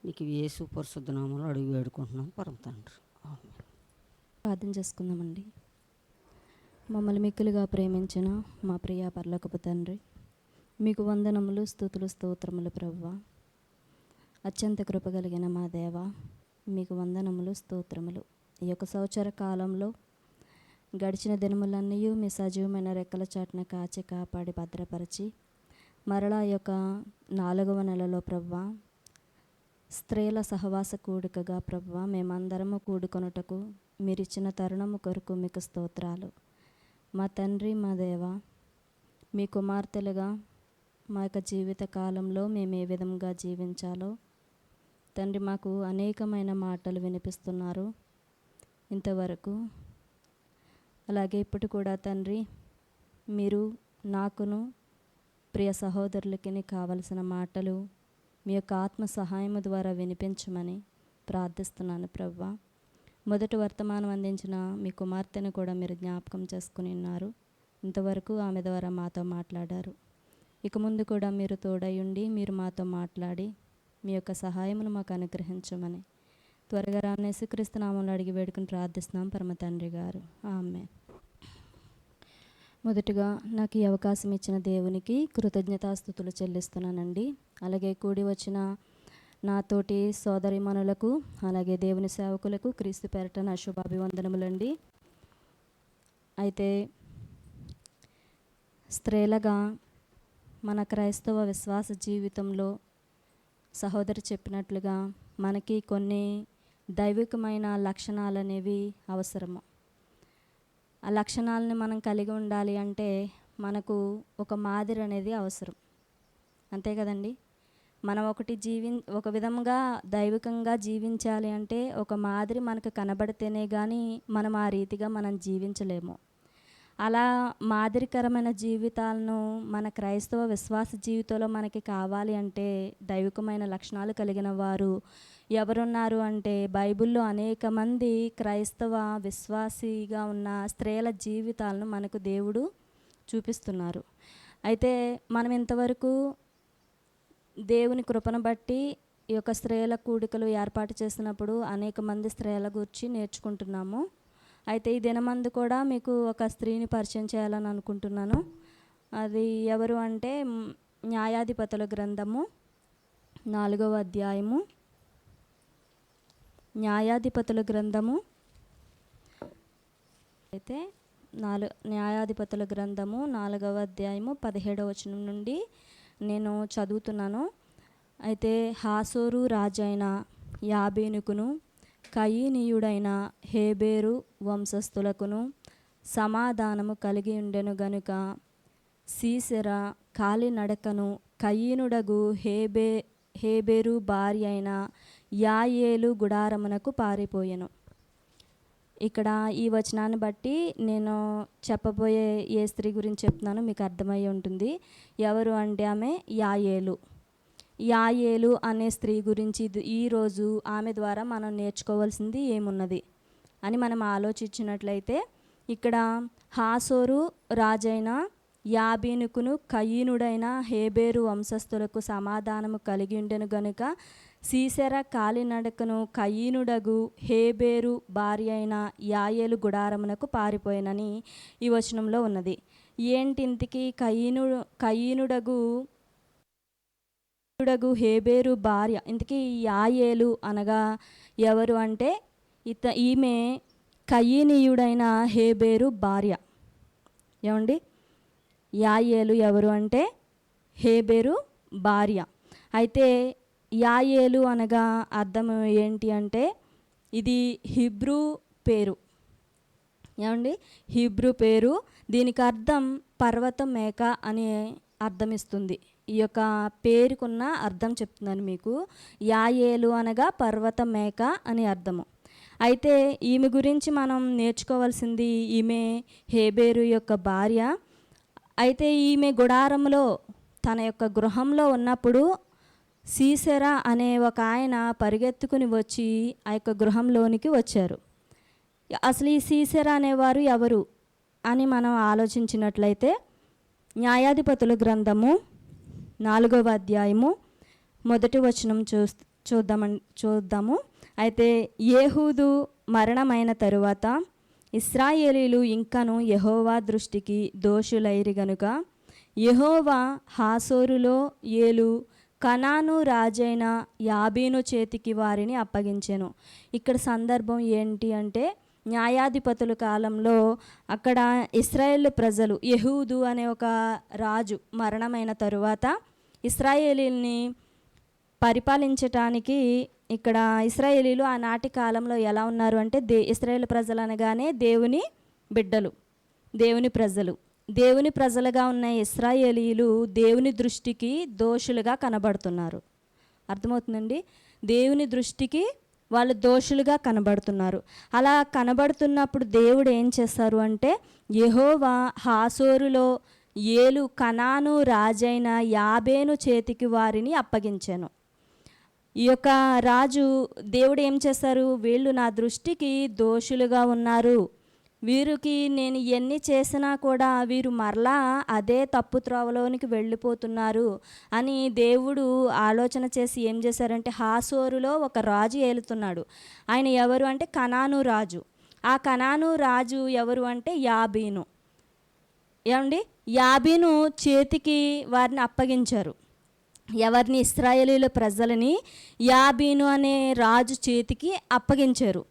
Speaker 7: నీకు యేసు పరిశుద్ధ నామములో అడిగి వేడుకుంటున్నాను పరమ తండ్రి. ఆమేన్.
Speaker 8: ప్రార్థన చేసుకుందామండి. మమ్మల్ని మిక్కులుగా ప్రేమించిన మా ప్రియ పరలోకపు తండ్రి, మీకు వందనములు, స్తుతులు, స్తోత్రములు ప్రభువా. అత్యంత కృప కలిగిన మా దేవ, మీకు వందనములు, స్తోత్రములు. ఈ యొక్క సంవత్సర కాలంలో గడిచిన దినములన్నీ మీ సజీవమైన రెక్కల చాటున కాచి కాపాడి భద్రపరిచి మరలా ఈ యొక్క 4వ నెలలో ప్రభువా స్త్రీల సహవాస కూడికగా ప్రభువా మేమందరము కూడుకొనుటకు మీరిచ్చిన తరుణము కొరకు మీకు స్తోత్రాలు. మా తండ్రి, మా దేవ, మీ కుమార్తెలుగా మా యొక్క జీవిత కాలంలో మేము ఏ విధంగా జీవించాలో తండ్రి మాకు అనేకమైన మాటలు వినిపిస్తున్నారు ఇంతవరకు. అలాగే ఇప్పుడు కూడా తండ్రి మీరు నాకును ప్రియ సహోదరులకి కావలసిన మాటలు మీ యొక్క ఆత్మ సహాయము ద్వారా వినిపించమని ప్రార్థిస్తున్నాను ప్రభువా. మొదటి వర్తమానం అందించిన మీ కుమార్తెను కూడా మీరు జ్ఞాపకం చేసుకుని ఉన్నారు. ఇంతవరకు ఆమె ద్వారా మాతో మాట్లాడారు. ఇక ముందు కూడా మీరు తోడయుండి మీరు మాతో మాట్లాడి మీ యొక్క సహాయమును మాకు అనుగ్రహించమని త్వరగా రాని యేసుక్రీస్తు నామములో అడిగి వేడుకుని ప్రార్థిస్తున్నాం పరమ తండ్రి గారు. ఆమేన్. మొదటగా నాకు ఈ అవకాశం ఇచ్చిన దేవునికి కృతజ్ఞతాస్తుతులు చెల్లిస్తున్నానండి. అలాగే కూడి వచ్చిన నాతోటి సోదరిమణులకు అలాగే దేవుని సేవకులకు క్రీస్తు పేరట నా శుభాభివందనములండి. అయితే స్త్రీలుగా మన క్రైస్తవ విశ్వాస జీవితంలో సహోదరి చెప్పినట్లుగా మనకి కొన్ని దైవికమైన లక్షణాలు అనేవి అవసరము. ఆ లక్షణాలని మనం కలిగి ఉండాలి అంటే మనకు ఒక మాదిరి అనేది అవసరం, అంతే కదండి. మనం ఒక విధంగా దైవికంగా జీవించాలి అంటే ఒక మాదిరి మనకు కనబడితేనే కానీ మనం ఆ రీతిగా మనం జీవించలేము. అలా మాదిరికరమైన జీవితాలను మన క్రైస్తవ విశ్వాస జీవితంలో మనకి కావాలి అంటే దైవికమైన లక్షణాలు కలిగిన వారు ఎవరున్నారు అంటే బైబిల్లో అనేక మంది క్రైస్తవ విశ్వాసిగా ఉన్న స్త్రీల జీవితాలను మనకు దేవుడు చూపిస్తున్నారు. అయితే మనం ఇంతవరకు దేవుని కృపను బట్టి ఈ యొక్క స్త్రీల కూడికలు ఏర్పాటు చేసినప్పుడు అనేక మంది స్త్రీల గురించి నేర్చుకుంటున్నాము. అయితే ఈ దినమందు కూడా మీకు ఒక స్త్రీని పరిచయం చేయాలని అనుకుంటున్నాను. అది ఎవరు అంటే న్యాయాధిపతుల గ్రంథము 4వ అధ్యాయము, న్యాయాధిపతుల గ్రంథము అయితే న్యాయాధిపతుల గ్రంథము 4వ అధ్యాయము 17వ వచనం నుండి నేను చదువుతున్నాను. అయితే హాసోరు రాజైన యాబీనుకును కయీనీయుడైన హేబేరు వంశస్థులకును సమాధానము కలిగి ఉండెను గనుక సీసెరా కాలినడకను కయీనుడగు హేబేరు భార్య అయిన యాయేలు గుడారమునకు పారిపోయెను. ఇక్కడ ఈ వచనాన్ని బట్టి నేను చెప్పబోయే ఏ స్త్రీ గురించి చెప్తున్నానో మీకు అర్థమయ్యి ఉంటుంది. ఎవరు అంటే ఆమె యాయేలు అనే స్త్రీ గురించి ఈరోజు ఆమె ద్వారా మనం నేర్చుకోవాల్సింది ఏమున్నది అని మనం ఆలోచించినట్లయితే, ఇక్కడ హాసోరు రాజైన యాబీనుకును కయీనుడైన హేబేరు వంశస్థులకు సమాధానము కలిగి ఉండెను గనుక సీసెరా కాలినడకను కయీనుడగు హేబేరు భార్య అయిన యాయేలు గుడారమునకు పారిపోయినని ఈ వచనంలో ఉన్నది. ఏంటి ఇంతకీ కయీనుడగు హేబేరు భార్య, ఇంతకీ యాయేలు అనగా ఎవరు అంటే ఈమె కయీనీయుడైన హేబేరు భార్య. ఏమండి, యాయేలు ఎవరు అంటే హేబేరు భార్య. అయితే యాయేలు అనగా అర్థం ఏంటి అంటే ఇది హిబ్రూ పేరు. ఏమండి, హిబ్రూ పేరు. దీనికి అర్థం పర్వతం మేక అని అర్థం ఇస్తుంది. ఈ యొక్క పేరుకున్న అర్థం చెప్తున్నాను మీకు. యాయేలు అనగా పర్వత మేక అని అర్థము. అయితే ఈమె గురించి మనం నేర్చుకోవాల్సింది, ఈమె హేబేరు యొక్క భార్య. అయితే ఈమె గుడారంలో తన యొక్క గృహంలో ఉన్నప్పుడు సీసెరా అనే ఒక ఆయన పరిగెత్తుకుని వచ్చి ఆ యొక్క గృహంలోనికి వచ్చారు. అసలు ఈ సీసెరా అనేవారు ఎవరు అని మనం ఆలోచించినట్లయితే, న్యాయాధిపతుల గ్రంథము 4వ అధ్యాయము 1వ వచనం చూద్దాము. అయితే యేహూదు మరణమైన తరువాత ఇశ్రాయేలీలు ఇంకను యెహోవా దృష్టికి దోషులైరి గనుక యెహోవా హాసోరులో ఏలు కనాను రాజైన యాబీను చేతికి వారిని అప్పగించెను. ఇక్కడ సందర్భం ఏంటి అంటే, న్యాయాధిపతుల కాలంలో అక్కడ ఇశ్రాయేలు ప్రజలు, యెహూదు అనే ఒక రాజు మరణమైన తరువాత ఇశ్రాయేలీల్ని పరిపాలించటానికి, ఇక్కడ ఇశ్రాయేలీలు ఆనాటి కాలంలో ఎలా ఉన్నారు అంటే, ఇశ్రాయేలు ప్రజలు అనగానే దేవుని బిడ్డలు, దేవుని ప్రజలు. దేవుని ప్రజలుగా ఉన్న ఇశ్రాయేలీలు దేవుని దృష్టికి దోషులుగా కనబడుతున్నారు. అర్థమవుతుందండి? దేవుని దృష్టికి వాళ్ళు దోషులుగా కనబడుతున్నారు. అలా కనబడుతున్నప్పుడు దేవుడు ఏం చేస్తారు అంటే, యెహోవా హాసోరులో ఏలు కనాను రాజైన యాబేను చేతికి వారిని అప్పగించాను. ఈ యొక్క రాజు, దేవుడు ఏం చేశారు, వీళ్ళు నా దృష్టికి దోషులుగా ఉన్నారు, వీరికి నేను ఎన్ని చేసినా కూడా వీరు మరలా అదే తప్పు త్రోవలోనికి వెళ్ళిపోతున్నారు అని దేవుడు ఆలోచన చేసి ఏం చేశారంటే, హాసోరులో ఒక రాజు ఏలుతున్నాడు. ఆయన ఎవరు అంటే కనాను రాజు. ఆ కనాను రాజు ఎవరు అంటే యాబీను. ఏమండి, యాబీను చేతికి వారిని అప్పగించారు. ఎవరిని? ఇశ్రాయేలీల ప్రజలని యాబీను అనే రాజు చేతికి అప్పగించారు.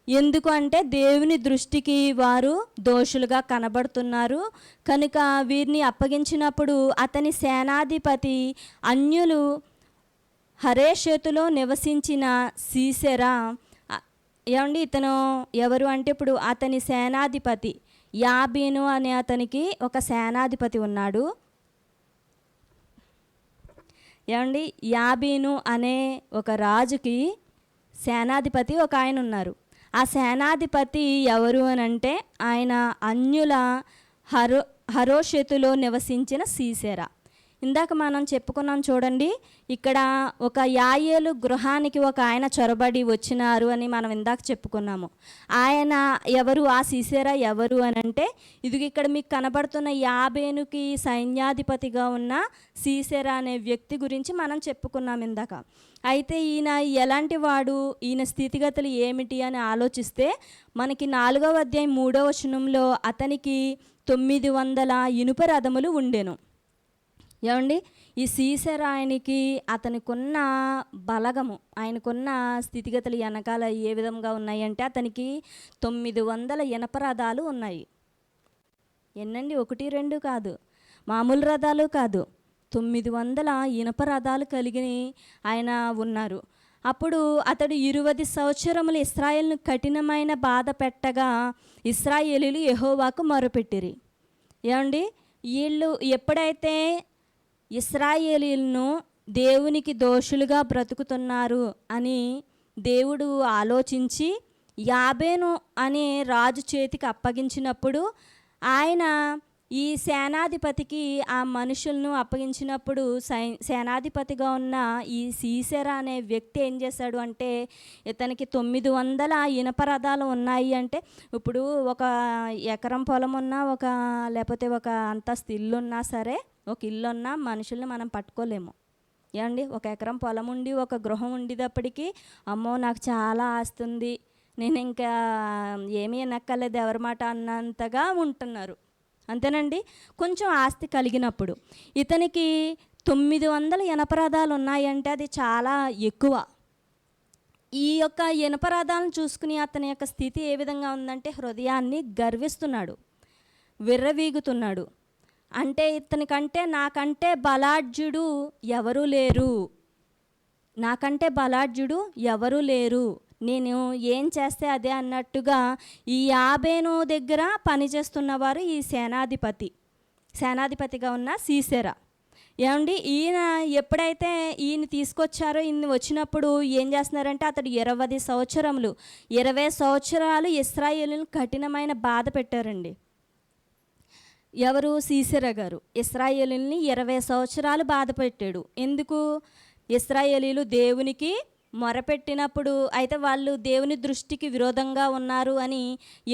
Speaker 8: ఎందుకు అంటే, దేవుని దృష్టికి వారు దోషులుగా కనబడుతున్నారు కనుక వీరిని అప్పగించినప్పుడు అతని సేనాధిపతి అన్యులు హరేషెతులో నివసించిన సీసెరా, ఏమండి ఇతను ఎవరు అంటే, ఇప్పుడు అతని సేనాధిపతి యాబీను అనే అతనికి ఒక సేనాధిపతి ఉన్నాడు. ఏమండి, యాబీను అనే ఒక రాజుకి సేనాధిపతి ఒక ఆయన ఉన్నారు. ఆ సేనాధిపతి ఎవరు అని అంటే, ఆయన అన్యుల హరోషెతులో నివసించిన సీసెరా. ఇందాక మనం చెప్పుకున్నాం చూడండి, ఇక్కడ ఒక యాయేలు గృహానికి ఒక ఆయన చొరబడి వచ్చినారు అని మనం ఇందాక చెప్పుకున్నాము. ఆయన ఎవరు? ఆ సీసెరా ఎవరు అని అంటే, ఇది ఇక్కడ మీకు కనబడుతున్న యాబేనుకి సైన్యాధిపతిగా ఉన్న సీసెరా అనే వ్యక్తి గురించి మనం చెప్పుకున్నాం ఇందాక. అయితే ఈయన ఎలాంటి వాడు, ఈయన స్థితిగతులు ఏమిటి అని ఆలోచిస్తే, మనకి 4వ అధ్యాయం 3వ వచనంలో అతనికి 900 ఇనుప రథములు ఉండెను. ఏమండి, ఈ సీసెరా ఆయనకి అతనికున్న బలగము, ఆయనకున్న స్థితిగతులు వెనకాల ఏ విధంగా ఉన్నాయి అంటే, అతనికి 900 ఇనప రథాలు ఉన్నాయి. ఎన్నండి? 1, 2 కాదు, మామూలు రథాలు కాదు, 900 ఇనప రథాలు కలిగి ఆయన ఉన్నారు. అప్పుడు అతడు 20 సంవత్సరములు ఇశ్రాయేలును కఠినమైన బాధ పెట్టగా ఇశ్రాయేలీలు యెహోవాకు మొరపెట్టిరి. ఏమండి, వీళ్ళు ఎప్పుడైతే ఇశ్రాయేలీలను దేవునికి దోషులుగా బ్రతుకుతున్నారు అని దేవుడు ఆలోచించి యాబేను అనే రాజు చేతికి అప్పగించినప్పుడు, ఆయన ఈ సేనాధిపతికి ఆ మనుషులను అప్పగించినప్పుడు సేనాధిపతిగా ఉన్న ఈ సీసెరా అనే వ్యక్తి ఏం చేశాడు అంటే, ఇతనికి 900 ఇనప రథాలు ఉన్నాయి అంటే, ఇప్పుడు ఒక ఎకరం పొలం ఉన్నా, లేకపోతే ఒక అంతస్తు ఇల్లు ఉన్నా సరే, ఒక ఇల్లు ఉన్నా మనుషుల్ని మనం పట్టుకోలేము. ఏమండి, ఒక ఎకరం పొలం ఉండి ఒక గృహం ఉండేటప్పటికీ, అమ్మో నాకు చాలా ఆస్తుంది, నేను ఇంకా ఏమీ నక్కలేదు ఎవరి మాట అన్నంతగా ఉంటున్నారు. అంతేనండి. కొంచెం ఆస్తి కలిగినప్పుడు ఇతనికి 900 ఇనప రథాలు ఉన్నాయంటే అది చాలా ఎక్కువ. ఈ యొక్క ఇనప రథాలను చూసుకుని అతని యొక్క స్థితి ఏ విధంగా ఉందంటే, హృదయాన్ని గర్విస్తున్నాడు, విర్రవీగుతున్నాడు. అంటే ఇతనికంటే నాకంటే బలాఢ్యుడు ఎవరూ లేరు, నాకంటే బలాఢ్యుడు ఎవరూ లేరు, నేను ఏం చేస్తే అదే అన్నట్టుగా ఈ యాబేను దగ్గర పనిచేస్తున్నవారు ఈ సేనాధిపతిగా ఉన్న సీసెరా.
Speaker 9: ఏమండి ఈయన ఎప్పుడైతే ఈయన తీసుకొచ్చారో ఈయన వచ్చినప్పుడు ఏం చేస్తున్నారంటే అతడు 20 సంవత్సరములు 20 సంవత్సరాలు ఇశ్రాయేలును కఠినమైన బాధ పెట్టారండి. ఎవరు? సీసెరా గారు ఇశ్రాయేలుని 20 సంవత్సరాలు బాధ పెట్టాడు. ఎందుకు? ఇశ్రాయేలీలు దేవునికి మొరపెట్టినప్పుడు అయితే వాళ్ళు దేవుని దృష్టికి విరోధంగా ఉన్నారు అని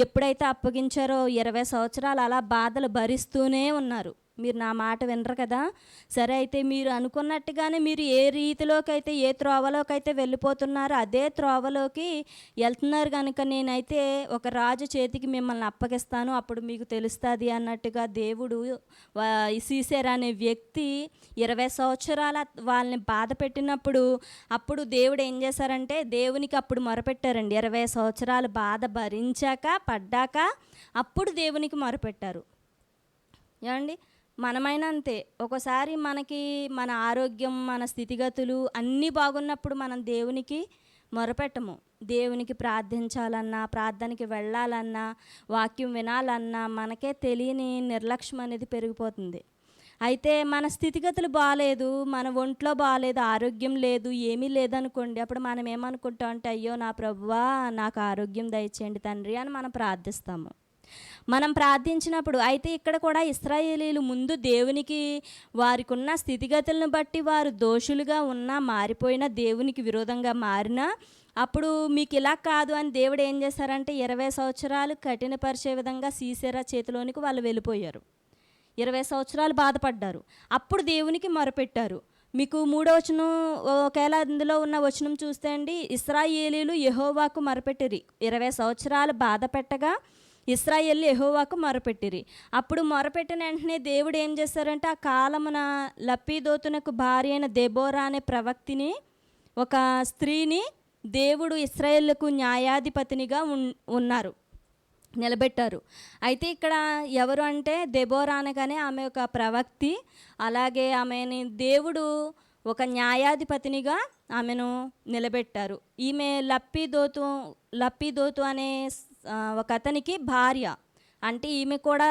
Speaker 9: ఎప్పుడైతే అప్పగించారో 20 సంవత్సరాలు అలా బాధలు భరిస్తూనే ఉన్నారు. మీరు నా మాట వినరు కదా. సరే, అయితే మీరు అనుకున్నట్టుగానే మీరు ఏ రీతిలోకి అయితే ఏ త్రోవలోకి అయితే వెళ్ళిపోతున్నారో అదే త్రోవలోకి వెళ్తున్నారు కనుక నేనైతే ఒక రాజు చేతికి మిమ్మల్ని అప్పగిస్తాను, అప్పుడు మీకు తెలుస్తుంది అన్నట్టుగా దేవుడు సీసెరా అనే వ్యక్తి 20 సంవత్సరాల వాళ్ళని బాధ పెట్టినప్పుడు అప్పుడు దేవుడు ఏం చేశారంటే దేవునికి అప్పుడు మొరపెట్టారండి. 20 సంవత్సరాలు బాధ భరించాక పడ్డాక అప్పుడు దేవునికి మొరపెట్టారు. ఏమండి, మనమైనా అంతే. ఒకసారి మనకి మన ఆరోగ్యం మన స్థితిగతులు అన్నీ బాగున్నప్పుడు మనం దేవునికి మొరపెట్టము. దేవునికి ప్రార్థించాలన్నా ప్రార్థనకి వెళ్ళాలన్నా వాక్యం వినాలన్నా మనకే తెలియని నిర్లక్ష్యం అనేది పెరిగిపోతుంది. అయితే మన స్థితిగతులు బాగాలేదు, మన ఒంట్లో బాగాలేదు, ఆరోగ్యం లేదు, ఏమీ లేదనుకోండి, అప్పుడు మనం ఏమనుకుంటాం అంటే అయ్యో నా ప్రభువా నాకు ఆరోగ్యం దయచేయండి తండ్రి అని మనం ప్రార్థిస్తాము. మనం ప్రార్థించినప్పుడు అయితే ఇక్కడ కూడా ఇశ్రాయేలీలు ముందు దేవునికి వారికి ఉన్న స్థితిగతులను బట్టి వారు దోషులుగా ఉన్నా మారిపోయినా దేవునికి విరోధంగా మారినా అప్పుడు మీకు ఇలా కాదు అని దేవుడు ఏం చేశారంటే 20 సంవత్సరాలు కఠినపరిచే విధంగా సీసెరా చేతిలోనికి వాళ్ళు వెళ్ళిపోయారు. 20 సంవత్సరాలు బాధపడ్డారు. అప్పుడు దేవునికి మొరపెట్టారు. మీకు 3వ వచనం ఒకవేళ అందులో ఉన్న వచనం చూస్తే అండి, ఇశ్రాయేలీలు యెహోవాకు మొరపెట్టిరి. 20 సంవత్సరాలు బాధ పెట్టగా ఇశ్రాయేలు యెహోవాకు మొరపెట్టిరి. అప్పుడు మొరపెట్టిన వెంటనే దేవుడు ఏం చేశారంటే ఆ కాలమున లప్పీదోతునకు భార్య అయిన దెబోరా అనే ప్రవక్తిని, ఒక స్త్రీని దేవుడు ఇశ్రాయేలుకు న్యాయాధిపతినిగా ఉన్నారు, నిలబెట్టారు. అయితే ఇక్కడ ఎవరు అంటే దెబోరా అనగానే ఆమె ఒక ప్రవక్తి, అలాగే ఆమెని దేవుడు ఒక న్యాయాధిపతినిగా ఆమెను నిలబెట్టారు. ఈమె లప్పీదోతు అనే ఒక అతనికి భార్య. అంటే ఈమె కూడా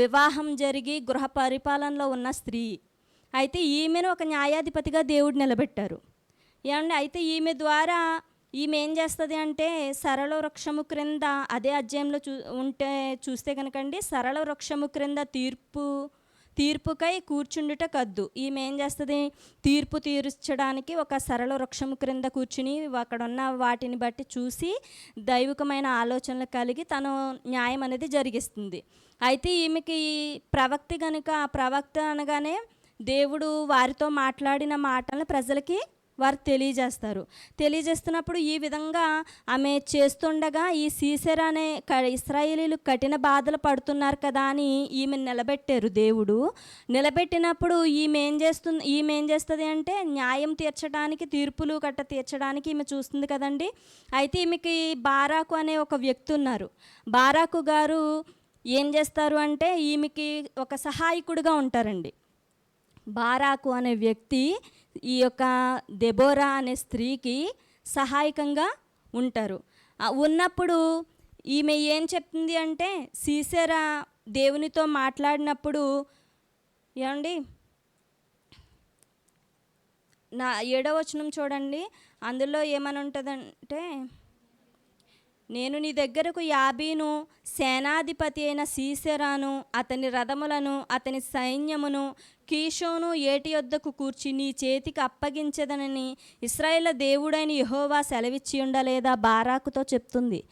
Speaker 9: వివాహం జరిగి గృహ పరిపాలనలో ఉన్న స్త్రీ. అయితే ఈమెను ఒక న్యాయాధిపతిగా దేవుడు నిలబెట్టారు. ఏమండి, అయితే ఈమె ద్వారా ఈమె ఏం చేస్తుంది అంటే సరళ వృక్షము క్రింద అదే అధ్యాయంలో చూస్తే కనుకండి, సరళ వృక్షము క్రింద తీర్పుకై కూర్చుండుట కద్దు. ఈమె ఏం చేస్తుంది, తీర్పు తీర్చడానికి ఒక సరళ వృక్షము క్రింద కూర్చుని అక్కడ ఉన్న వాటిని బట్టి చూసి దైవికమైన ఆలోచనలు కలిగి తను న్యాయం అనేది జరిగిస్తుంది. అయితే ఈమెకి ప్రవక్తి కనుక ఆ ప్రవక్త అనగానే దేవుడు వారితో మాట్లాడిన మాటలను ప్రజలకి వారు తెలియజేస్తున్నప్పుడు ఈ విధంగా ఆమె చేస్తుండగా ఈ సీసెరా అనే ఇశ్రాయేలీలు కఠిన బాధలు పడుతున్నారు కదా అని ఈమె నిలబెట్టారు. దేవుడు నిలబెట్టినప్పుడు ఈమె ఏం చేస్తుంది అంటే న్యాయం తీర్చడానికి, తీర్పులు తీర్చడానికి ఈమె చూస్తుంది కదండి. అయితే ఈమెకి బారాకు అనే ఒక వ్యక్తి ఉన్నారు. బారాకు గారు ఏం చేస్తారు అంటే ఈమెకి ఒక సహాయకుడిగా ఉంటారండి. బారాకు అనే వ్యక్తి ఈ యొక్క దెబోరా అనే స్త్రీకి సహాయకంగా ఉంటారు. ఉన్నప్పుడు ఈమె ఏం చెప్తుంది అంటే సీసెరా దేవునితో మాట్లాడినప్పుడు ఏమండి, నా 7వ వచనం చూడండి, అందులో ఏమని ఉంటుందంటే, నేను నీ దగ్గరకు యాబీను సేనాధిపతి అయిన సీసెరాను అతని రథములను అతని సైన్యమును కీషోను ఏటి యొద్దకు కూర్చి నీ చేతికి అప్పగించదనని ఇశ్రాయేలు దేవుడైన యెహోవా సెలవిచ్చి ఉండలేదా బారాకుతో చెప్తుంది.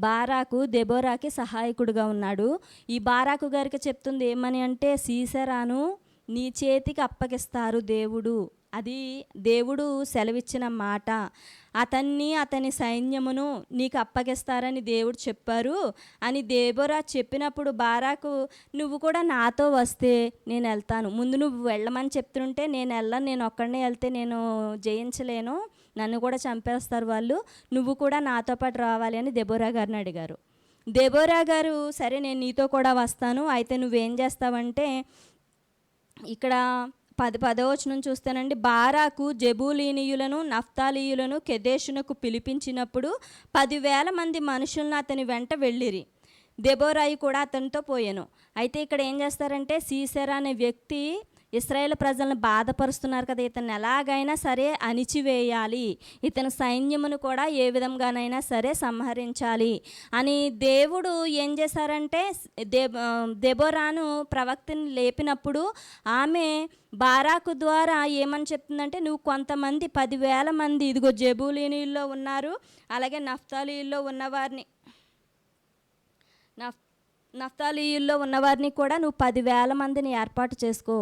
Speaker 9: బారాకు దెబోరాకి సహాయకుడిగా ఉన్నాడు. ఈ బారాకు గారికి చెప్తుంది ఏమని అంటే సీసెరాను నీ చేతికి అప్పగిస్తారు దేవుడు, అది దేవుడు సెలవిచ్చిన మాట, అతని సైన్యమును నీకు అప్పగిస్తారని దేవుడు చెప్పారు అని దెబోరా చెప్పినప్పుడు బారాకు నువ్వు కూడా నాతో వస్తే నేను వెళ్తాను, ముందు నువ్వు వెళ్ళమని చెప్తుంటే నేను వెళ్ళను, నేను ఒక్కడనే వెళ్తే నేను జయించలేను, నన్ను కూడా చంపేస్తారు వాళ్ళు, నువ్వు కూడా నాతో పాటు రావాలి అని దెబోరా గారిని అడిగారు. దెబోరా గారు సరే నేను నీతో కూడా వస్తాను, అయితే నువ్వేం చేస్తావంటే ఇక్కడ 10వ వచనం చూస్తానండి, బారాకు జెబూలీనీయులను నఫ్తాలీయులను కెదేషునకు పిలిపించినప్పుడు 10,000 మంది మనుషులను అతని వెంట వెళ్ళిరి. దెబోరాయి కూడా అతనితో పోయాను. అయితే ఇక్కడ ఏం చేస్తారంటే సీసెరా అనే వ్యక్తి ఇశ్రాయేల్ ప్రజలను బాధపరుస్తున్నారు కదా, ఇతన్ని ఎలాగైనా సరే అణిచివేయాలి, ఇతని సైన్యమును కూడా ఏ విధంగానైనా సరే సంహరించాలి అని దేవుడు ఏం చేశారంటే దెబోరాను ప్రవక్తని లేపినప్పుడు ఆమె బారాకు ద్వారా ఏమని చెప్తుందంటే, నువ్వు కొంతమంది 10,000 మంది ఇదిగో జెబూలీనీల్లో ఉన్నారు, అలాగే నఫ్తాలీల్లో ఉన్నవారిని కూడా నువ్వు 10,000 మందిని ఏర్పాటు చేసుకో.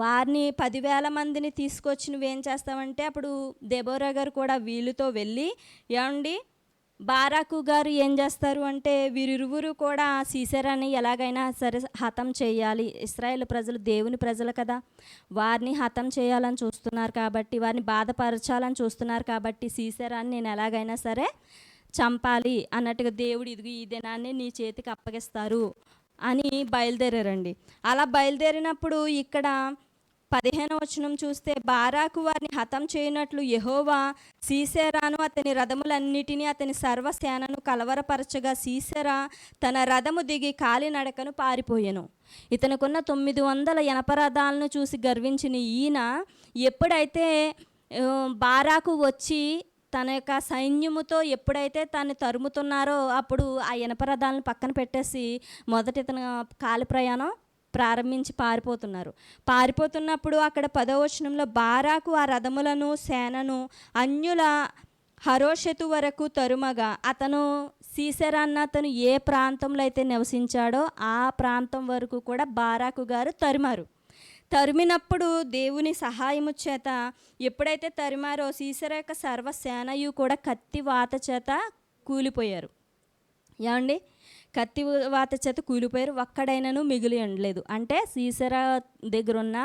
Speaker 9: వారిని 10,000 మందిని తీసుకొచ్చి నువ్వేం చేస్తావంటే, అప్పుడు దెబోరా గారు కూడా వీళ్ళతో వెళ్ళి, ఏమండి బారాకు గారు ఏం చేస్తారు అంటే, వీరిరువురు కూడా సీసెరాని ఎలాగైనా సరే హతం చేయాలి, ఇశ్రాయేల్ ప్రజలు దేవుని ప్రజలు కదా, వారిని హతం చేయాలని చూస్తున్నారు కాబట్టి, వారిని బాధపరచాలని చూస్తున్నారు కాబట్టి సీసెరాని నేను ఎలాగైనా సరే చంపాలి అన్నట్టుగా దేవుడు ఇదిగో ఈ దినాన్ని నీ చేతికి అప్పగిస్తారు అని బయలుదేరారండి. అలా బయలుదేరినప్పుడు ఇక్కడ 15వ వచనం చూస్తే, బారాకు వారిని హతం చేయనట్లు యెహోవా సీసెరాను అతని రథములన్నిటినీ అతని సర్వసేనను కలవరపరచగా సీసెరా తన రథము దిగి కాలినడకను పారిపోయెను. ఇతనుకున్న 900 ఎనపరథాలను చూసి గర్వించిన ఈయన ఎప్పుడైతే బారాకు వచ్చి తన యొక్క సైన్యముతో ఎప్పుడైతే తను తరుముతున్నారో అప్పుడు ఆ ఇనపరథాలను పక్కన పెట్టేసి మొదట ఇతను కాలి ప్రయాణం ప్రారంభించి పారిపోతున్నప్పుడు అక్కడ 10వ వచనంలో బారాకు ఆ రథములను సేనను అన్యుల హరోషెతు వరకు తరుమగా అతను సీసెరా అన్న అతను ఏ ప్రాంతంలో అయితే నివసించాడో ఆ ప్రాంతం వరకు కూడా బారాకు గారు తరిమినప్పుడు దేవుని సహాయము చేత ఎప్పుడైతే తరిమారో సీసెరా యొక్క సర్వసేనయు కూడా కత్తి వాత చేత కూలిపోయారు. ఏమండి, కత్తి వాత చేత కూలిపోయారు, ఒక్కడైనను మిగిలి ఉండలేదు. అంటే సీసెరా దగ్గర ఉన్న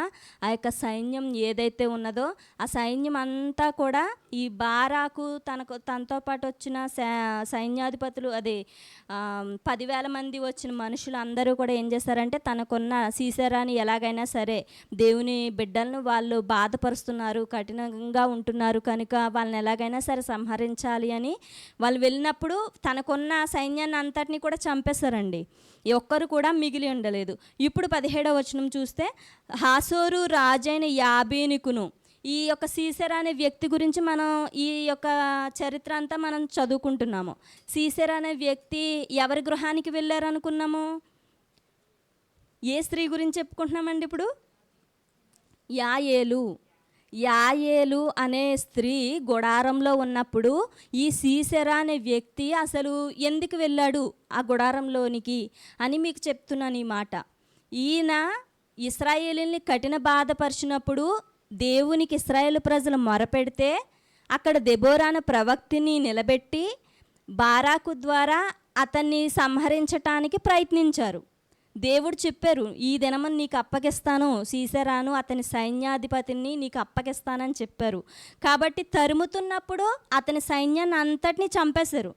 Speaker 9: ఆ యొక్క సైన్యం ఏదైతే ఉన్నదో ఆ సైన్యం అంతా కూడా ఈ బారాకు తనతో పాటు వచ్చిన సైన్యాధిపతులు అదే 10,000 మంది వచ్చిన మనుషులు అందరూ కూడా ఏం చేశారంటే, తనకున్న సీసెరాని ఎలాగైనా సరే దేవుని బిడ్డలను వాళ్ళు బాధపరుస్తున్నారు, కఠినంగా ఉంటున్నారు కనుక వాళ్ళని ఎలాగైనా సరే సంహరించాలి అని వాళ్ళు వెళ్ళినప్పుడు తనకున్న సైన్యాన్ని అంతటిని కూడా చంపేశారండి. ఒక్కరు కూడా మిగిలి ఉండలేదు. ఇప్పుడు 17వ వచనం చూస్తే, హాసోరు రాజైన యాబీనుకును, ఈ యొక్క సీసెరా అనే వ్యక్తి గురించి మనం ఈ యొక్క చరిత్ర అంతా మనం చదువుకుంటున్నాము. సీసెరా అనే వ్యక్తి ఎవరి గృహానికి వెళ్ళారనుకున్నాము? ఏ స్త్రీ గురించి చెప్పుకుంటున్నామండి ఇప్పుడు? యాయేలు అనే స్త్రీ గుడారంలో ఉన్నప్పుడు ఈ సీసెరా అనే వ్యక్తి అసలు ఎందుకు వెళ్ళాడు ఆ గుడారంలోనికి అని మీకు చెప్తున్నాను ఈ మాట. ఈయన ఇశ్రాయేలుని కఠిన బాధపరిచినప్పుడు దేవునికి ఇశ్రాయేలు ప్రజలు మొరపెడితే అక్కడ దెబోరాను ప్రవక్తిని నిలబెట్టి బారాకు ద్వారా అతన్ని సంహరించటానికి ప్రయత్నించారు. దేవుడు చెప్పారు, ఈ దినమని నీకు అప్పగిస్తాను, సీసెరాను అతని సైన్యాధిపతిని నీకు అప్పగిస్తానని చెప్పారు. కాబట్టి తరుముతున్నప్పుడు అతని సైన్యాన్ని అంతటినీ చంపేశారు.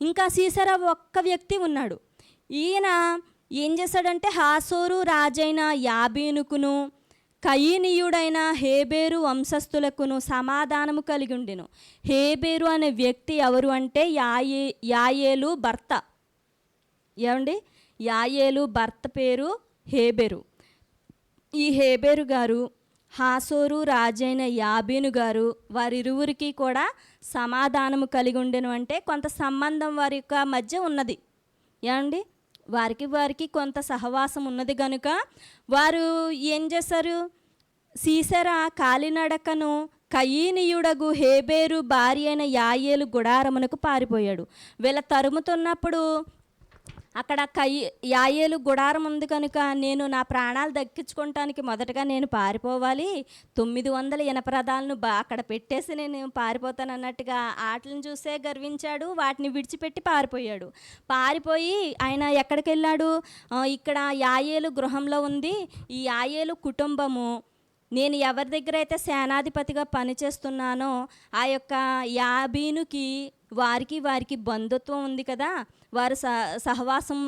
Speaker 9: ఇంకా సీసెరా ఒక్క వ్యక్తి ఉన్నాడు. ఈయన ఏం చేశాడంటే, హాసోరు రాజైన యాబీనుకును కయీనీయుడైన హేబేరు వంశస్థులకును సమాధానము కలిగి ఉండెను. హేబేరు అనే వ్యక్తి ఎవరు అంటే యాయేలు భర్త. ఏమండి, యాయేలు భర్త పేరు హేబెరు. ఈ హేబెరు గారు హాసోరు రాజైన యాబీను గారు వారిరువురికి కూడా సమాధానము కలిగి ఉండెను. అంటే కొంత సంబంధం వారి యొక్క మధ్య ఉన్నది. ఏమండి, వారికి కొంత సహవాసం ఉన్నది కనుక వారు ఏం చేశారు, సీసెరా కాలినడకను కయీనీయుడగు హేబేరు భార్య అయిన యాయేలు గుడారమునకు పారిపోయాడు. వీళ్ళ తరుముతున్నప్పుడు అక్కడ యాయేలు గుడారం ఉంది కనుక నేను నా ప్రాణాలు దక్కించుకోవటానికి మొదటగా నేను పారిపోవాలి, 900 ఎనపరథాలను అక్కడ పెట్టేసి నేను పారిపోతాను అన్నట్టుగా ఆటలను చూసే గర్వించాడు. వాటిని విడిచిపెట్టి పారిపోయి ఆయన ఎక్కడికి వెళ్ళాడు, ఇక్కడ యాయేలు గృహంలో ఉంది. ఈ యాయేలు కుటుంబము నేను ఎవరి దగ్గర అయితే సేనాధిపతిగా పనిచేస్తున్నానో ఆ యొక్క యాబీనుకి వారికి బంధుత్వం ఉంది కదా, వారు సహవాసం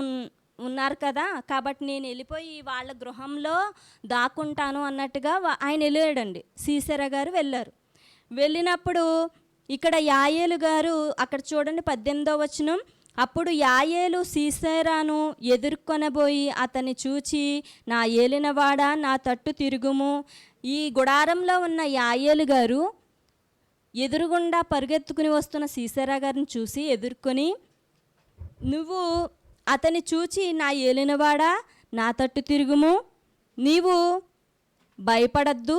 Speaker 9: ఉన్నారు కదా, కాబట్టి నేను వెళ్ళిపోయి వాళ్ళ గృహంలో దాక్కుంటాను అన్నట్టుగా ఆయన వెళ్ళాడండి. సీసెరా గారు వెళ్ళినప్పుడు ఇక్కడ యాయేలు గారు అక్కడ చూడండి 18వ వచనం, అప్పుడు యాయేలు సీసెరాను ఎదుర్కొనబోయి అతన్ని చూచి, నా ఏలినవాడా, నా తట్టు తిరుగుము. ఈ గుడారంలో ఉన్న యాయేలు గారు ఎదురుగుండా పరుగెత్తుకుని వస్తున్న సీసెరా గారిని చూసి ఎదుర్కొని, నువ్వు అతన్ని చూచి, నా ఏలినవాడా, నా తట్టు తిరుగుము, నీవు భయపడద్దు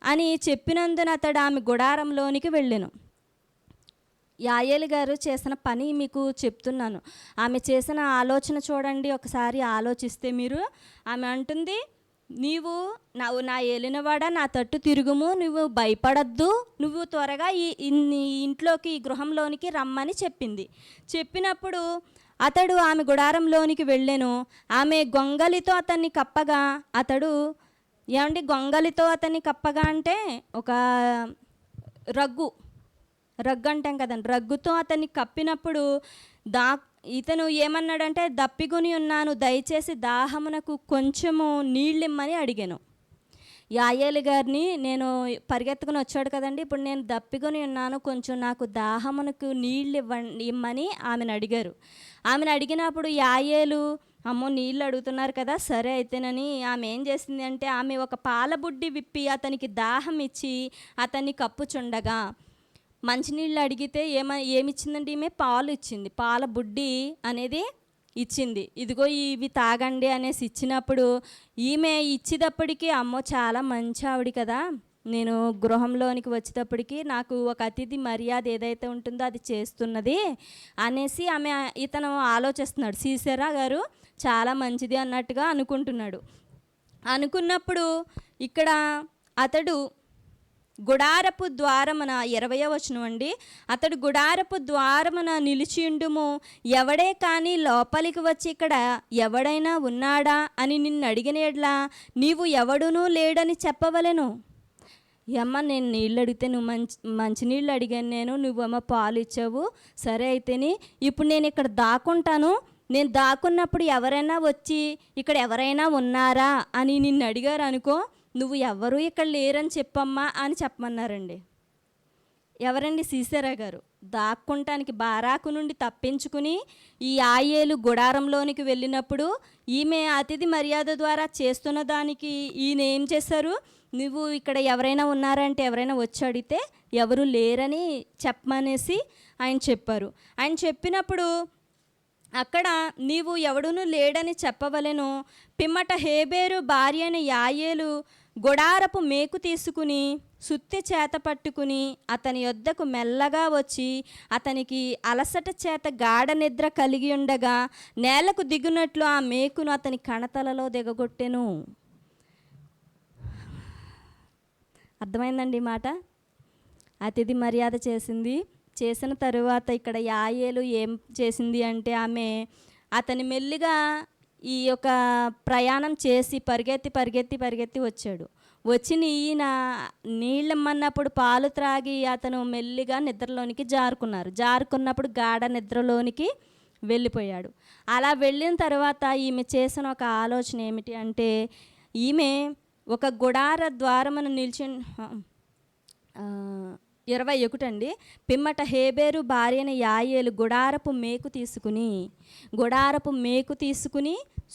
Speaker 9: అని చెప్పినందున అతడు ఆమె గుడారంలోనికి వెళ్ళెను. యాయేలు గారు చేసిన పని మీకు చెప్తున్నాను. ఆమె చేసిన ఆలోచన చూడండి, ఒకసారి ఆలోచిస్తే మీరు. ఆమె అంటుంది, నీవు నా ఏలినవాడా, నా తట్టు తిరుగుము, నువ్వు భయపడద్దు, నువ్వు త్వరగా ఈ ఇంట్లోకి, ఈ గృహంలోనికి రమ్మని చెప్పింది. చెప్పినప్పుడు అతడు ఆమె గుడారంలోనికి వెళ్ళెను. ఆమె గొంగలితో అతన్ని కప్పగా, అతడు గొంగలితో అతన్ని కప్పగా అంటే ఒక రగ్గు అంటాం కదండి, రగ్గుతో అతన్ని కప్పినప్పుడు ఇతను ఏమన్నాడంటే, దప్పికొని ఉన్నాను, దయచేసి దాహమునకు కొంచెము నీళ్ళిమ్మని అడిగాను. యాయేలు గారిని, నేను పరిగెత్తుకుని వచ్చాడు కదండి, ఇప్పుడు నేను దప్పికొని ఉన్నాను, కొంచెం నాకు దాహమునకు నీళ్ళు ఇమ్మని ఆమెను అడిగారు. ఆమెను అడిగినప్పుడు యాయేలు, అమ్మో నీళ్ళు అడుగుతున్నారు కదా, సరే అయితేనని ఆమె ఏం చేసింది అంటే, ఆమె ఒక పాలబుడ్డి విప్పి అతనికి దాహం ఇచ్చి అతన్ని కప్పుచుండగా, మంచినీళ్ళు అడిగితే ఏమిచ్చిందండి, ఈమె పాలు ఇచ్చింది, పాల బుడ్డి అనేది ఇచ్చింది. ఇదిగో ఇవి తాగండి అనేసి ఇచ్చినప్పుడు ఈమె ఇచ్చేటప్పటికి, అమ్మో చాలా మంచి ఆవిడ కదా, నేను గృహంలోనికి వచ్చేటప్పటికి నాకు ఒక అతిథి మర్యాద ఏదైతే ఉంటుందో అది చేస్తున్నది అనేసి ఇతను ఆలోచిస్తున్నాడు. సీసెరా గారు చాలా మంచిది అన్నట్టుగా అనుకుంటున్నాడు. అనుకున్నప్పుడు ఇక్కడ అతడు గుడారపు ద్వారమున, 20వ వచనం అండి, అతడు గుడారపు ద్వారమున నిలిచిండుము, ఎవడే కానీ లోపలికి వచ్చి ఇక్కడ ఎవడైనా ఉన్నాడా అని నిన్ను అడిగిన ఎడ్లా నీవు ఎవడునూ లేడని చెప్పవలెను. అమ్మ, నేను నీళ్ళు అడిగితే నువ్వు మంచి నీళ్ళు అడిగాను, నువ్వమ్మ పాలు ఇచ్చావు, సరే అయితేని ఇప్పుడు నేను ఇక్కడ దాక్కుంటాను, నేను దాక్కున్నప్పుడు ఎవరైనా వచ్చి ఇక్కడ ఎవరైనా ఉన్నారా అని నిన్ను అడిగారు అనుకో, నువ్వు ఎవరు ఇక్కడ లేరని చెప్పమ్మా అని చెప్పమన్నారండి. ఎవరండి? సీసెరా గారు. దాక్కుంటానికి బారాకు నుండి తప్పించుకుని ఈ యాయేలు గుడారంలోనికి వెళ్ళినప్పుడు ఈమె అతిథి మర్యాద ద్వారా చేస్తున్న దానికి ఈయన ఏం చేశారు, నువ్వు ఇక్కడ ఎవరైనా ఉన్నారంటే ఎవరైనా వచ్చి అడిగితే ఎవరు లేరని చెప్పమనేసి ఆయన చెప్పారు. ఆయన చెప్పినప్పుడు అక్కడ నీవు ఎవడునూ లేడని చెప్పవలెను. పిమ్మట హేబేరు భార్య అయిన యాయేలు గుడారపు మేకు తీసుకుని సుత్తి చేత పట్టుకుని అతని యొద్దకు మెల్లగా వచ్చి అతనికి అలసట చేత గాఢ నిద్ర కలిగి ఉండగా నేలకు దిగునట్లు ఆ మేకును అతని కణతలలో దిగగొట్టెను. అర్థమైందండి ఈ మాట? అతిథి మర్యాద చేసింది. చేసిన తరువాత ఇక్కడ యాయేలు ఏం చేసింది అంటే, ఆమె అతని మెల్లిగా ఈ యొక్క ప్రయాణం చేసి పరిగెత్తి వచ్చాడు. వచ్చి ఈయన నీళ్ళమ్మన్నప్పుడు పాలు త్రాగి అతను మెల్లిగా నిద్రలోనికి జారుకున్నప్పుడు గాఢ నిద్రలోనికి వెళ్ళిపోయాడు. అలా వెళ్ళిన తర్వాత ఈమె చేసిన ఒక ఆలోచన ఏమిటి అంటే, ఈమె ఒక గుడార ద్వారమును నిలిచి 21 అండి. పిమ్మట హేబేరు భార్యన యాయేలు గుడారపు మేకు తీసుకుని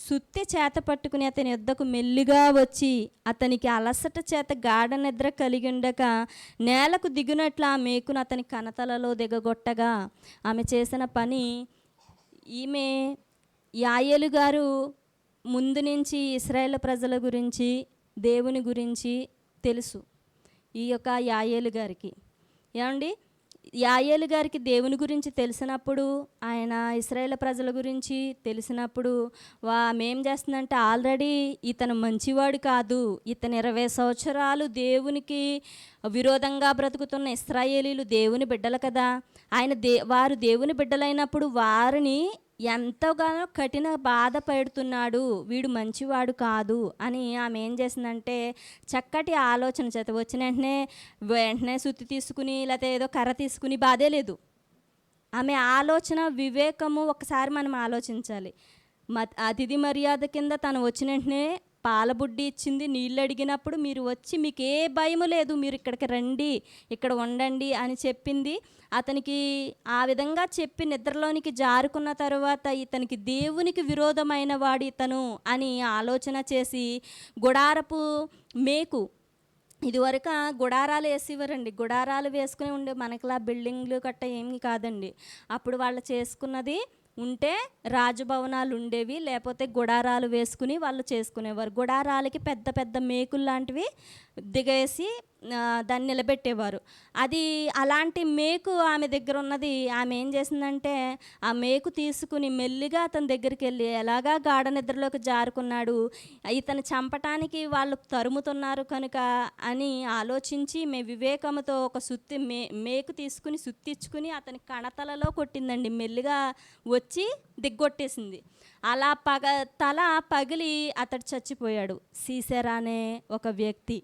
Speaker 9: సుత్తి చేత పట్టుకుని అతని యొద్దకు మెల్లిగా వచ్చి అతనికి అలసట చేత గాఢ నిద్ర కలిగి ఉండక నేలకు దిగునట్లు ఆ మేకును అతని కణతలలో దిగగొట్టగా, ఆమె చేసిన పని, ఈమె యాయేలు గారు ముందు నుంచి ఇశ్రాయేలు ప్రజల గురించి, దేవుని గురించి తెలుసు ఈ యొక్క యాయేలు గారికి. ఏమండి, యాయేలు గారికి దేవుని గురించి తెలిసినప్పుడు, ఆయన ఇశ్రాయేలు ప్రజల గురించి తెలిసినప్పుడు ఆమెం చేస్తుందంటే, ఆల్రెడీ ఇతను మంచివాడు కాదు, ఇతను 20 సంవత్సరాలు దేవునికి విరోధంగా బ్రతుకుతున్న ఇశ్రాయేలీలు దేవుని బిడ్డలు కదా, వారు దేవుని బిడ్డలైనప్పుడు వారిని ఎంతగానో కఠిన బాధ పెడుతున్నాడు, వీడు మంచివాడు కాదు అని ఆమె ఏం చేసిందంటే, చక్కటి ఆలోచన చేత వచ్చిన వెంటనే సుత్తి తీసుకుని లేకపోతే ఏదో కర్ర తీసుకుని బాధే లేదు. ఆమె ఆలోచన వివేకము ఒకసారి మనం ఆలోచించాలి. అతిథి మర్యాద కింద తను వచ్చిన వెంటనే పాలబుడ్డి ఇచ్చింది, నీళ్ళు అడిగినప్పుడు మీరు వచ్చి మీకు ఏ భయము లేదు, మీరు ఇక్కడికి రండి, ఇక్కడ ఉండండి అని చెప్పింది. అతనికి ఆ విధంగా చెప్పి నిద్రలోనికి జారుకున్న తర్వాత ఇతనికి దేవునికి విరోధమైన వాడు ఇతను అని ఆలోచన చేసి గుడారపు మేకు, ఇదివరకు గుడారాలు వేసేవారండి. గుడారాలు వేసుకుని ఉండే, మనకిలా బిల్డింగ్లు గట్ట ఏమి కాదండి. అప్పుడు వాళ్ళు చేసుకున్నది ఉంటే రాజభవనాలు ఉండేవి, లేకపోతే గుడారాలు వేసుకుని వాళ్ళు చేసుకునేవారు. గుడారాలకి పెద్ద పెద్ద మేకులు లాంటివి దిగేసి దాన్ని నిలబెట్టేవారు. అది అలాంటి మేకు ఆమె దగ్గర ఉన్నది. ఆమె ఏం చేసిందంటే ఆ మేకు తీసుకుని మెల్లిగా అతని దగ్గరికి వెళ్ళి, ఎలాగా గాఢ నిద్రలోకి జారుకున్నాడు, ఇతను చంపటానికి వాళ్ళు తరుముతున్నారు కనుక అని ఆలోచించి వివేకముతో ఒక మేకు తీసుకుని సుత్తిచ్చుకుని అతని కణతలలో కొట్టిందండి. మెల్లిగా వచ్చి దిగ్గొట్టేసింది. అలా తల పగిలి అతడు చచ్చిపోయాడు. సీసెరా అనే ఒక వ్యక్తి.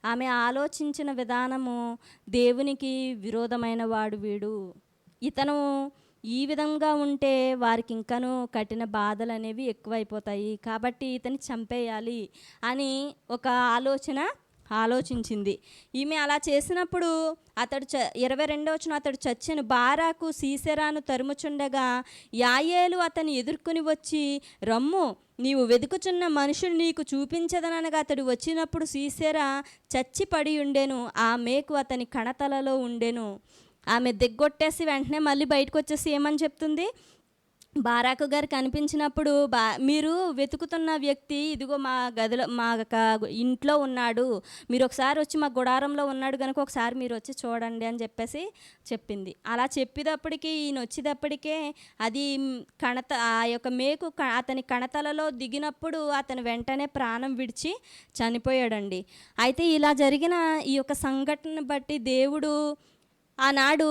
Speaker 9: ఆమె ఆలోచించిన విధానము, దేవునికి విరోధమైన వాడు వీడు, ఇతను ఈ విధంగా ఉంటే వారికి ఇంకనూ కఠిన బాధలు అనేవి ఎక్కువైపోతాయి, కాబట్టి ఇతన్ని చంపేయాలి అని ఒక ఆలోచించింది. ఈమె అలా చేసినప్పుడు అతడు 22వ వచనం, అతడు చచ్చెను. బారాకు సీసెరాను తరుముచుండగా యాయేలు అతన్ని ఎదుర్కొని వచ్చి, రమ్ము, నీవు వెతుకుచున్న మనుషుడు నీకు చూపించదనగా అతడు వచ్చినప్పుడు సీసెరా చచ్చి పడి ఉండెను, ఆ మేకు అతని కణతలలో ఉండెను. ఆమె దిగ్గొట్టేసి వెంటనే మళ్ళీ బయటకు వచ్చేసి ఏమని చెప్తుంది, బారాకు గారు కనిపించినప్పుడు, మీరు వెతుకుతున్న వ్యక్తి ఇదిగో మా గదిలో మా ఇంట్లో ఉన్నాడు, మీరు ఒకసారి వచ్చి మా గుడారంలో ఉన్నాడు కనుక ఒకసారి మీరు వచ్చి చూడండి అని చెప్పేసి చెప్పింది. అలా చెప్పేటప్పటికి ఈయన వచ్చేటప్పటికే అది ఆ యొక్క మేకు అతని కణతలలో దిగినప్పుడు అతను వెంటనే ప్రాణం విడిచి చనిపోయాడండి. అయితే ఇలా జరిగిన ఈ యొక్క సంఘటన బట్టి దేవుడు ఆనాడు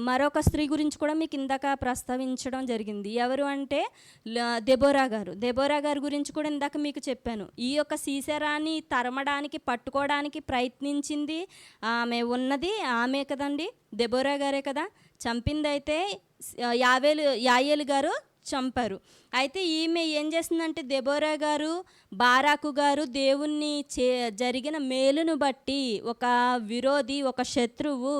Speaker 9: మరొక స్త్రీ గురించి కూడా మీకు ఇందాక ప్రస్తావించడం జరిగింది. ఎవరు అంటే దెబోరా గారు గురించి కూడా ఇందాక మీకు చెప్పాను. ఈ యొక్క సీసెరాని తరమడానికి పట్టుకోవడానికి ప్రయత్నించింది ఆమె ఆమె కదండి, దెబోరా గారే కదా. చంపింది అయితే యాయేలు గారు చంపారు. అయితే ఈమె ఏం చేసిందంటే దెబోరా గారు, బారాకు గారు దేవుణ్ణి జరిగిన మేలును బట్టి ఒక విరోధి, ఒక శత్రువు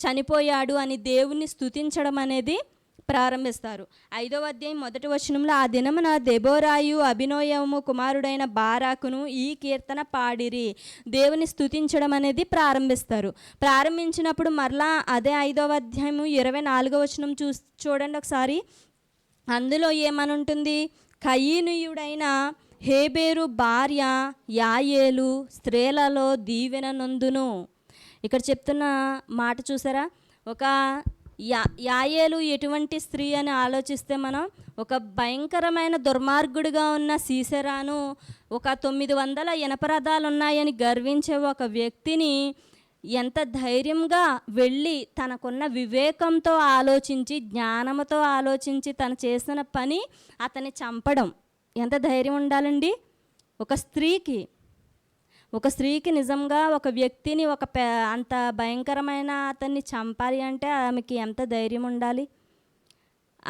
Speaker 9: చనిపోయాడు అని దేవుణ్ణి స్తుతించడం అనేది ప్రారంభిస్తారు. 5వ అధ్యాయం 1వ వచనంలో, ఆ దినమున దెబోరాయు అభినోయము కుమారుడైన బారాకును ఈ కీర్తన పాడిరి, దేవుని స్తుతించడం అనేది ప్రారంభిస్తారు. ప్రారంభించినప్పుడు మరలా అదే 5వ అధ్యాయము 24వ వచనం చూడండి ఒకసారి. అందులో ఏమనుంటుంది, కయీనీయుడైన హేబేరు భార్య యాయేలు స్త్రీలలో దీవెన నొందును. ఇక్కడ చెప్తున్న మాట చూసారా, ఒక యాయేలు ఎటువంటి స్త్రీ అని ఆలోచిస్తే మనం, ఒక భయంకరమైన దుర్మార్గుడిగా ఉన్న సీసెరాను, ఒక 900 ఇనపరథాలు ఉన్నాయని గర్వించే ఒక వ్యక్తిని ఎంత ధైర్యంగా వెళ్ళి తనకున్న వివేకంతో ఆలోచించి, జ్ఞానంతో ఆలోచించి తను చేసిన పని అతన్ని చంపడం ఎంత ధైర్యం ఉండాలండి ఒక స్త్రీకి నిజంగా ఒక వ్యక్తిని అంత భయంకరమైన అతన్ని చంపాలి అంటే ఆమెకి ఎంత ధైర్యం ఉండాలి.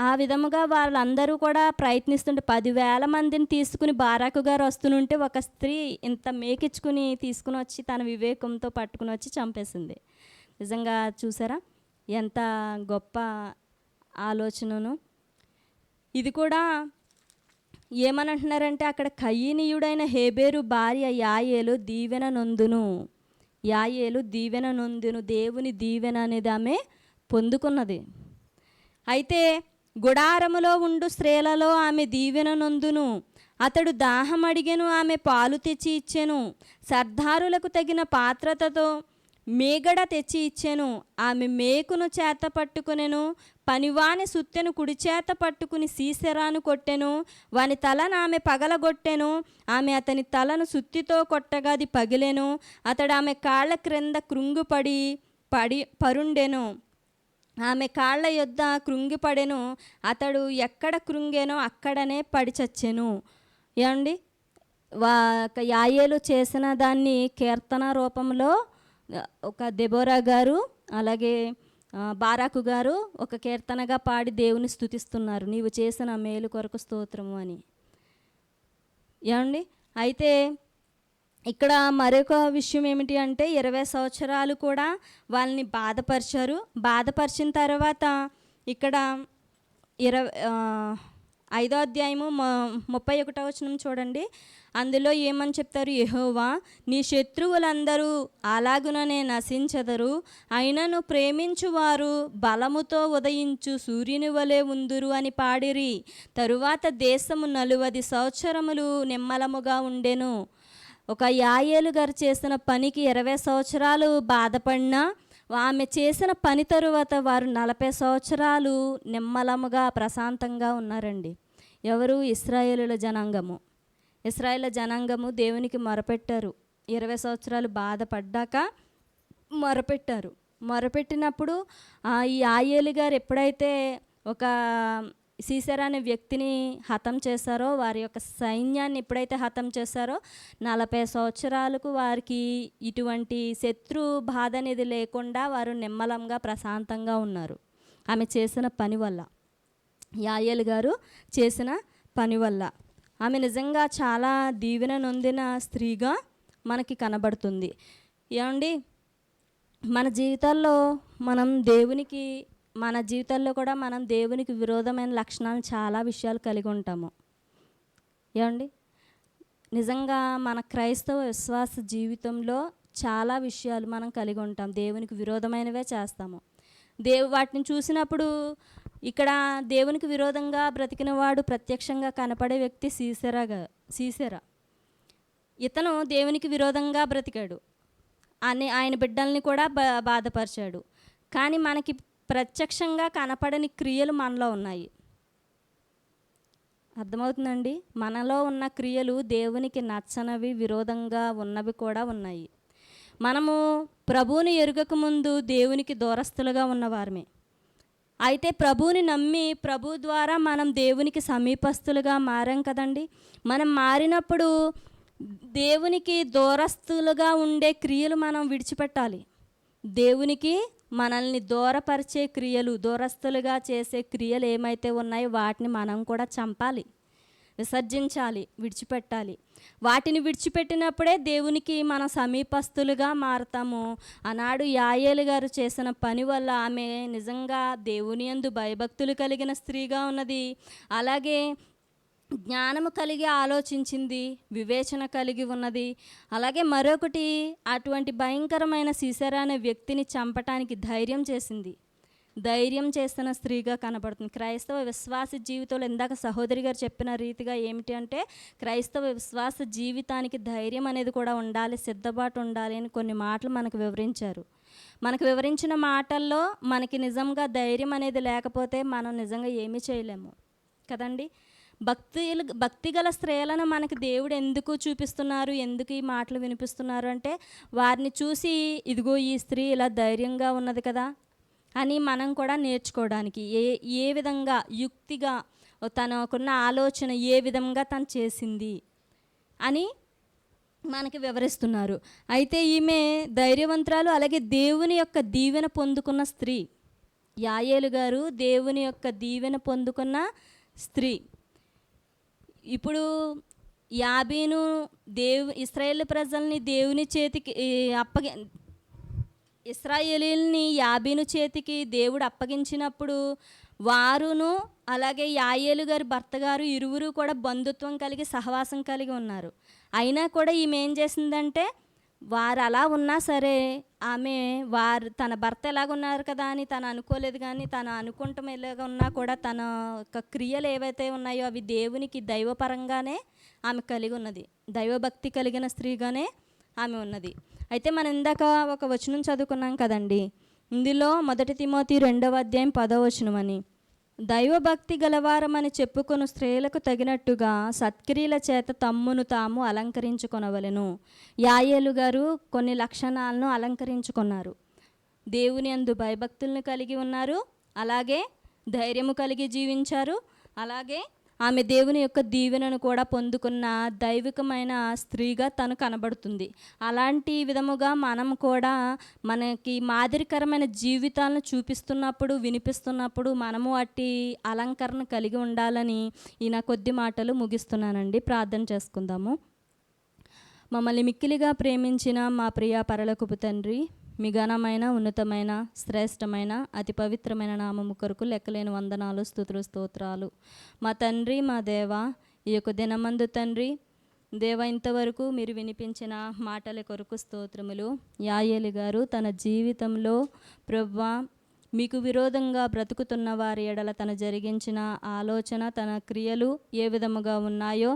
Speaker 9: ఆ విధముగా వాళ్ళందరూ కూడా ప్రయత్నిస్తుంటే 10,000 మందిని తీసుకుని బారాకు గారు వస్తుంటే ఒక స్త్రీ ఇంత మేకిచ్చుకుని తీసుకుని వచ్చి తన వివేకంతో పట్టుకుని వచ్చి చంపేసింది. నిజంగా చూసారా ఎంత గొప్ప ఆలోచనను. ఇది కూడా ఏమని అంటున్నారంటే, అక్కడ కయీనీయుడైన హేబేరు భార్య యాయేలు దీవెన నొందును, దేవుని దీవెన అనేది ఆమె పొందుకున్నది. అయితే గుడారములో ఉండు స్త్రీలలో ఆమె దీవెన నొందును. అతడు దాహం అడిగెను, ఆమె పాలు తెచ్చి ఇచ్చెను. సర్దారులకు తగిన పాత్రతతో మేగడ తెచ్చి ఇచ్చెను. ఆమె మేకును చేత పట్టుకునెను, పనివాని సుత్తెను కుడి చేత పట్టుకుని సీసెరాను కొట్టెను. వాని తలను ఆమె పగలగొట్టెను. ఆమె అతని తలను సుత్తితో కొట్టగా అది పగిలెను. అతడు ఆమె కాళ్ళ క్రింద కృంగుపడి పరుండెను. ఆమె కాళ్ళ యొద్ద కృంగిపడెను. అతడు ఎక్కడ కృంగెనో అక్కడనే పడి చచ్చెను. ఏమండి, యాయేలు చేసిన దాన్ని కీర్తన రూపంలో ఒక దెబోరా గారు అలాగే బారాకు గారు ఒక కీర్తనగా పాడి దేవుని స్తుతిస్తున్నారు, నీవు చేసిన మేలు కొరకు స్తోత్రము అని. ఏమండి? అయితే ఇక్కడ మరొక విషయం ఏమిటి అంటే 20 సంవత్సరాలు కూడా వాళ్ళని బాధపరిచారు. బాధపరిచిన తర్వాత ఇక్కడ 5వ అధ్యాయము 31వ వచనం చూడండి. అందులో ఏమని చెప్తారు? యెహోవా నీ శత్రువులందరూ అలాగుననే నశించెదరు, అయినను ప్రేమించువారు బలముతో ఉదయించు సూర్యుని వలె ఉందురు అని పాడిరి. తరువాత దేశము 40 సంవత్సరములు నిమ్మలముగా ఉండెను. ఒక యాయేలు గారు చేసిన పనికి 20 సంవత్సరాలు బాధపడినా ఆమె చేసిన పని తరువాత వారు 40 సంవత్సరాలు నిమ్మలముగా ప్రశాంతంగా ఉన్నారండి. ఎవరు? ఇశ్రాయేలుల జనాంగము. ఇశ్రాయేలు జనాంగము దేవునికి మొరపెట్టారు. 20 సంవత్సరాలు బాధపడ్డాక మొరపెట్టారు. మొరపెట్టినప్పుడు ఈ యాయేలు గారు ఎప్పుడైతే ఒక సీసెరా అనే వ్యక్తిని హతం చేశారో, వారి యొక్క సైన్యాన్ని ఎప్పుడైతే హతం చేశారో 40 సంవత్సరాలకు వారికి ఇటువంటి శత్రు బాధ అనేది లేకుండా వారు నిమ్మలంగా ప్రశాంతంగా ఉన్నారు. ఆమె చేసిన పని వల్ల, యాయేలు గారు చేసిన పని వల్ల. ఆమె నిజంగా చాలా దీవెన నొందిన స్త్రీగా మనకి కనబడుతుంది. ఏమండి? మన జీవితాల్లో కూడా మనం దేవునికి విరోధమైన లక్షణాలు చాలా విషయాలు కలిగి ఉంటాము. ఏమండి? నిజంగా మన క్రైస్తవ విశ్వాస జీవితంలో చాలా విషయాలు మనం కలిగి ఉంటాం. దేవునికి విరోధమైనవే చేస్తాము. వాటిని చూసినప్పుడు ఇక్కడ దేవునికి విరోధంగా బ్రతికిన వాడు ప్రత్యక్షంగా కనపడే వ్యక్తి సీసెరా. ఇతను దేవునికి విరోధంగా బ్రతికాడు. ఆయన బిడ్డల్ని కూడా బాధపరిచాడు. కానీ మనకి ప్రత్యక్షంగా కనపడని క్రియలు మనలో ఉన్నాయి. అర్థమవుతుందండి? మనలో ఉన్న క్రియలు దేవునికి నచ్చనవి, విరోధంగా ఉన్నవి కూడా ఉన్నాయి. మనము ప్రభువుని ఎరుగక ముందు దేవునికి దూరస్తులుగా ఉన్నవారమే. అయితే ప్రభువుని నమ్మి ప్రభు ద్వారా మనం దేవునికి సమీపస్తులుగా మారాం కదండి. మనం మారినప్పుడు దేవునికి దూరస్తులుగా ఉండే క్రియలు మనం విడిచిపెట్టాలి. దేవునికి మనల్ని దూరపరిచే క్రియలు, దూరస్తులుగా చేసే క్రియలు ఏమైతే ఉన్నాయో వాటిని మనం కూడా చంపాలి, విసర్జించాలి, విడిచిపెట్టాలి. వాటిని విడిచిపెట్టినప్పుడే దేవునికి మన సమీపస్తులుగా మారతాము. ఆనాడు యాయేలు గారు చేసిన పని వల్ల ఆమె నిజంగా దేవుని యందు భయభక్తులు కలిగిన స్త్రీగా ఉన్నది. అలాగే జ్ఞానము కలిగి ఆలోచించింది, వివేచన కలిగి ఉన్నది. అలాగే మరొకటి, అటువంటి భయంకరమైన సీసెరా అనే వ్యక్తిని చంపటానికి ధైర్యం చేసింది. ధైర్యం చేస్తున్న స్త్రీగా కనబడుతుంది. క్రైస్తవ విశ్వాస జీవితంలో ఇందాక సహోదరి గారు చెప్పిన రీతిగా ఏమిటి అంటే, క్రైస్తవ విశ్వాస జీవితానికి ధైర్యం అనేది కూడా ఉండాలి, సిద్ధపాటు ఉండాలి అని కొన్ని మాటలు మనకు వివరించారు. మనకు వివరించిన మాటల్లో మనకి నిజంగా ధైర్యం అనేది లేకపోతే మనం నిజంగా ఏమీ చేయలేము కదండి. భక్తి గల స్త్రీలను మనకి దేవుడు ఎందుకు చూపిస్తున్నారు, ఎందుకు ఈ మాటలు వినిపిస్తున్నారు అంటే, వారిని చూసి ఇదిగో ఈ స్త్రీ ఇలా ధైర్యంగా ఉన్నది కదా అని మనం కూడా నేర్చుకోవడానికి, ఏ విధంగా యుక్తిగా తనకున్న ఆలోచన ఏ విధంగా తను చేసింది అని మనకి వివరిస్తున్నారు. అయితే ఈమె ధైర్యవంతురాలు, అలాగే దేవుని యొక్క దీవెన పొందుకున్న స్త్రీ. యాయేలు గారు దేవుని యొక్క దీవెన పొందుకున్న స్త్రీ. ఇప్పుడు యాబీను ఇశ్రాయేలు ప్రజల్ని దేవుని చేతికి ఇశ్రాయేలీల్ని యాబీను చేతికి దేవుడు అప్పగించినప్పుడు వారును అలాగే యాయేలు గారి భర్త గారు ఇరువురు కూడా బంధుత్వం కలిగి సహవాసం కలిగి ఉన్నారు. అయినా కూడా ఈమె ఏం చేసిందంటే, వారు అలా ఉన్నా సరే తన భర్త ఎలాగున్నారు కదా అని తను అనుకోలేదు. కానీ తను అనుకుంటాం ఎలాగ ఉన్నా కూడా తన యొక్క క్రియలు ఏవైతే ఉన్నాయో అవి దేవునికి దైవపరంగానే ఆమె కలిగి ఉన్నది, దైవభక్తి కలిగిన స్త్రీగానే ఆమె ఉన్నది. అయితే మనం ఇందాక ఒక వచనం చదువుకున్నాం కదండి, ఇందులో 1 తిమోతి 2వ అధ్యాయం 10వ వచనం అని, దైవభక్తి గలవారమని చెప్పుకొను స్త్రీలకు తగినట్టుగా సత్క్రియల చేత తమ్మును తాము అలంకరించుకొనవలెను. యాయేలు గారు కొన్ని లక్షణాలను అలంకరించుకున్నారు. దేవుని యందు భయభక్తులను కలిగి ఉన్నారు, అలాగే ధైర్యము కలిగి జీవించారు, అలాగే ఆమె దేవుని యొక్క దీవెనను కూడా పొందుకున్న దైవికమైన స్త్రీగా తను కనబడుతుంది. అలాంటి విధముగా మనం కూడా మనకి మాదిరికరమైన జీవితాలను చూపిస్తున్నప్పుడు, వినిపిస్తున్నప్పుడు మనము అట్టి అలంకరణ కలిగి ఉండాలని ఈ నా కొద్ది మాటలు ముగిస్తున్నానండి. ప్రార్థన చేసుకుందాము. మమ్మల్ని మిక్కిలిగా ప్రేమించిన మా ప్రియ పరలోకపు తండ్రి, మీ ఘనమైన, ఉన్నతమైన, శ్రేష్టమైన, అతి పవిత్రమైన నామము కొరకు లెక్కలేని వందనాలు, స్తుతులు, స్తోత్రాలు. మా తండ్రి, మా దేవ, ఈ యొక్క దినమందు తండ్రి దేవ ఇంతవరకు మీరు వినిపించిన మాటల కొరకు స్తోత్రములు. యాయేలు గారు తన జీవితంలో ప్రభువా మీకు విరోధంగా బ్రతుకుతున్న వారి ఎడల తను జరిగించిన ఆలోచన, తన క్రియలు ఏ విధముగా ఉన్నాయో,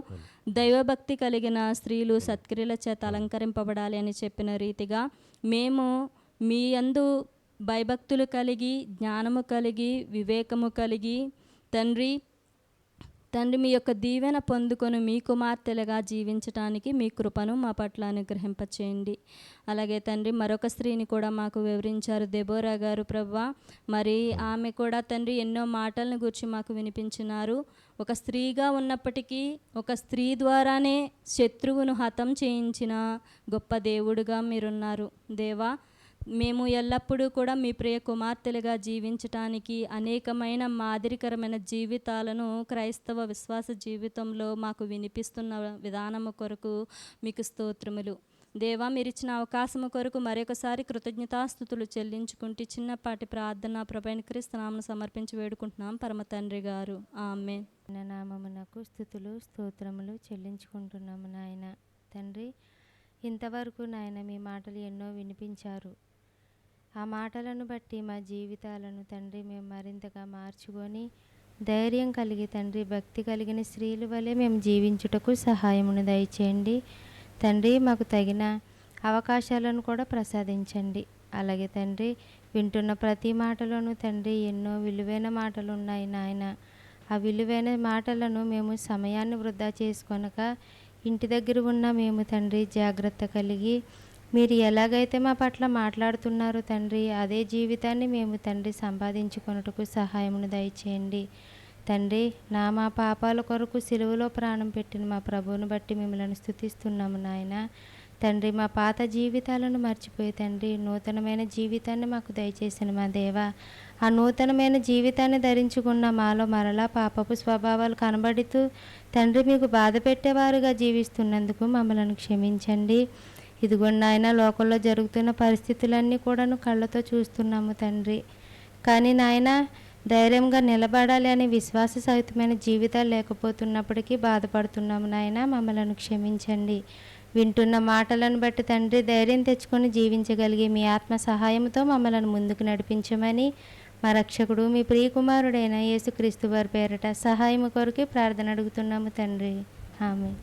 Speaker 9: దైవభక్తి కలిగిన స్త్రీలు సత్క్రియల చేత అలంకరింపబడాలి అని చెప్పిన రీతిగా మేము మీ యందు భయభక్తులు కలిగి, జ్ఞానము కలిగి, వివేకము కలిగి తండ్రి మీ యొక్క దీవెన పొందుకొని మీ కుమార్తెలుగా జీవించటానికి మీ కృపను మా పట్ల అనుగ్రహింపచేయండి. అలాగే తండ్రి మరొక స్త్రీని కూడా మాకు వివరించారు, దెబోరా గారు ప్రభువా. మరి ఆమె కూడా తండ్రి ఎన్నో మాటలను గురించి మాకు వినిపించినారు. ఒక స్త్రీగా ఉన్నప్పటికీ ఒక స్త్రీ ద్వారానే శత్రువును హతం చేయించిన గొప్ప దేవుడుగా మీరున్నారు దేవా. మేము ఎల్లప్పుడూ కూడా మీ ప్రియ కుమార్తెలుగా జీవించటానికి అనేకమైన మాదిరికరమైన జీవితాలను క్రైస్తవ విశ్వాస జీవితంలో మాకు వినిపిస్తున్న విధానము కొరకు మీకు స్తోత్రములు దేవా. మీరు ఇచ్చిన అవకాశము కొరకు మరొకసారి కృతజ్ఞతాస్తుతులు చెల్లించుకుంటూ చిన్నపాటి ప్రార్థన ప్రభైన క్రీస్తు నామమున సమర్పించి వేడుకుంటున్నాం పరమ తండ్రి గారు. ఆమేన్.
Speaker 3: నామమునకు స్తుతులు స్తోత్రములు చెల్లించుకుంటున్నాము నాయన. తండ్రి, ఇంతవరకు నాయన మీ మాటలు ఎన్నో వినిపించారు. ఆ మాటలను బట్టి మా జీవితాలను తండ్రి మేము మరింతగా మార్చుకొని ధైర్యం కలిగి తండ్రి భక్తి కలిగిన స్త్రీల వలె మేము జీవించుటకు సహాయమును దయచేయండి తండ్రి. మాకు తగిన అవకాశాలను కూడా ప్రసాదించండి. అలాగే తండ్రి వింటున్న ప్రతి మాటలోనూ తండ్రి ఎన్నో విలువైన మాటలు ఉన్నాయి నాయన. ఆ విలువైన మాటలను మేము సమయాన్ని వృధా చేసుకొనక ఇంటి దగ్గర ఉన్న మేము తండ్రి జాగ్రత్త కలిగి మీరు ఎలాగైతే మా పట్ల మాట్లాడుతున్నారో తండ్రి అదే జీవితాన్ని మేము తండ్రి సంపాదించుకొనుటకు సహాయమును దయచేయండి తండ్రి. మా పాపాల కొరకు సిలువలో ప్రాణం పెట్టిన మా ప్రభువును బట్టి మిమ్మల్ని స్తుతిస్తున్నాము నాయన. తండ్రి మా పాత జీవితాలను మర్చిపోయి తండ్రి నూతనమైన జీవితాన్ని మాకు దయచేసిన మా దేవ, ఆ నూతనమైన జీవితాన్ని ధరించుకున్న మాలో మరలా పాపపు స్వభావాలు కనబడుతూ తండ్రి మీకు బాధ పెట్టేవారుగా జీవిస్తున్నందుకు మమ్మల్ని క్షమించండి. ఇదిగోండి నాయన, లోకంలో జరుగుతున్న పరిస్థితులన్నీ కూడాను కళ్ళతో చూస్తున్నాము తండ్రి. కానీ నాయన ధైర్యంగా నిలబడాలి అనే విశ్వాస సహితమైన జీవితాలు లేకపోతున్నప్పటికీ బాధపడుతున్నాము నాయన. మమ్మల్ని క్షమించండి. వింటున్న మాటలను బట్టి తండ్రి ధైర్యం తెచ్చుకొని జీవించగలిగే మీ ఆత్మ సహాయంతో మమ్మల్ని ముందుకు నడిపించమని మా రక్షకుడు మీ ప్రియకుమారుడైన యేసుక్రీస్తు వారి పేరట సహాయము కొరకు ప్రార్థన అడుగుతున్నాము తండ్రి. ఆమేన్.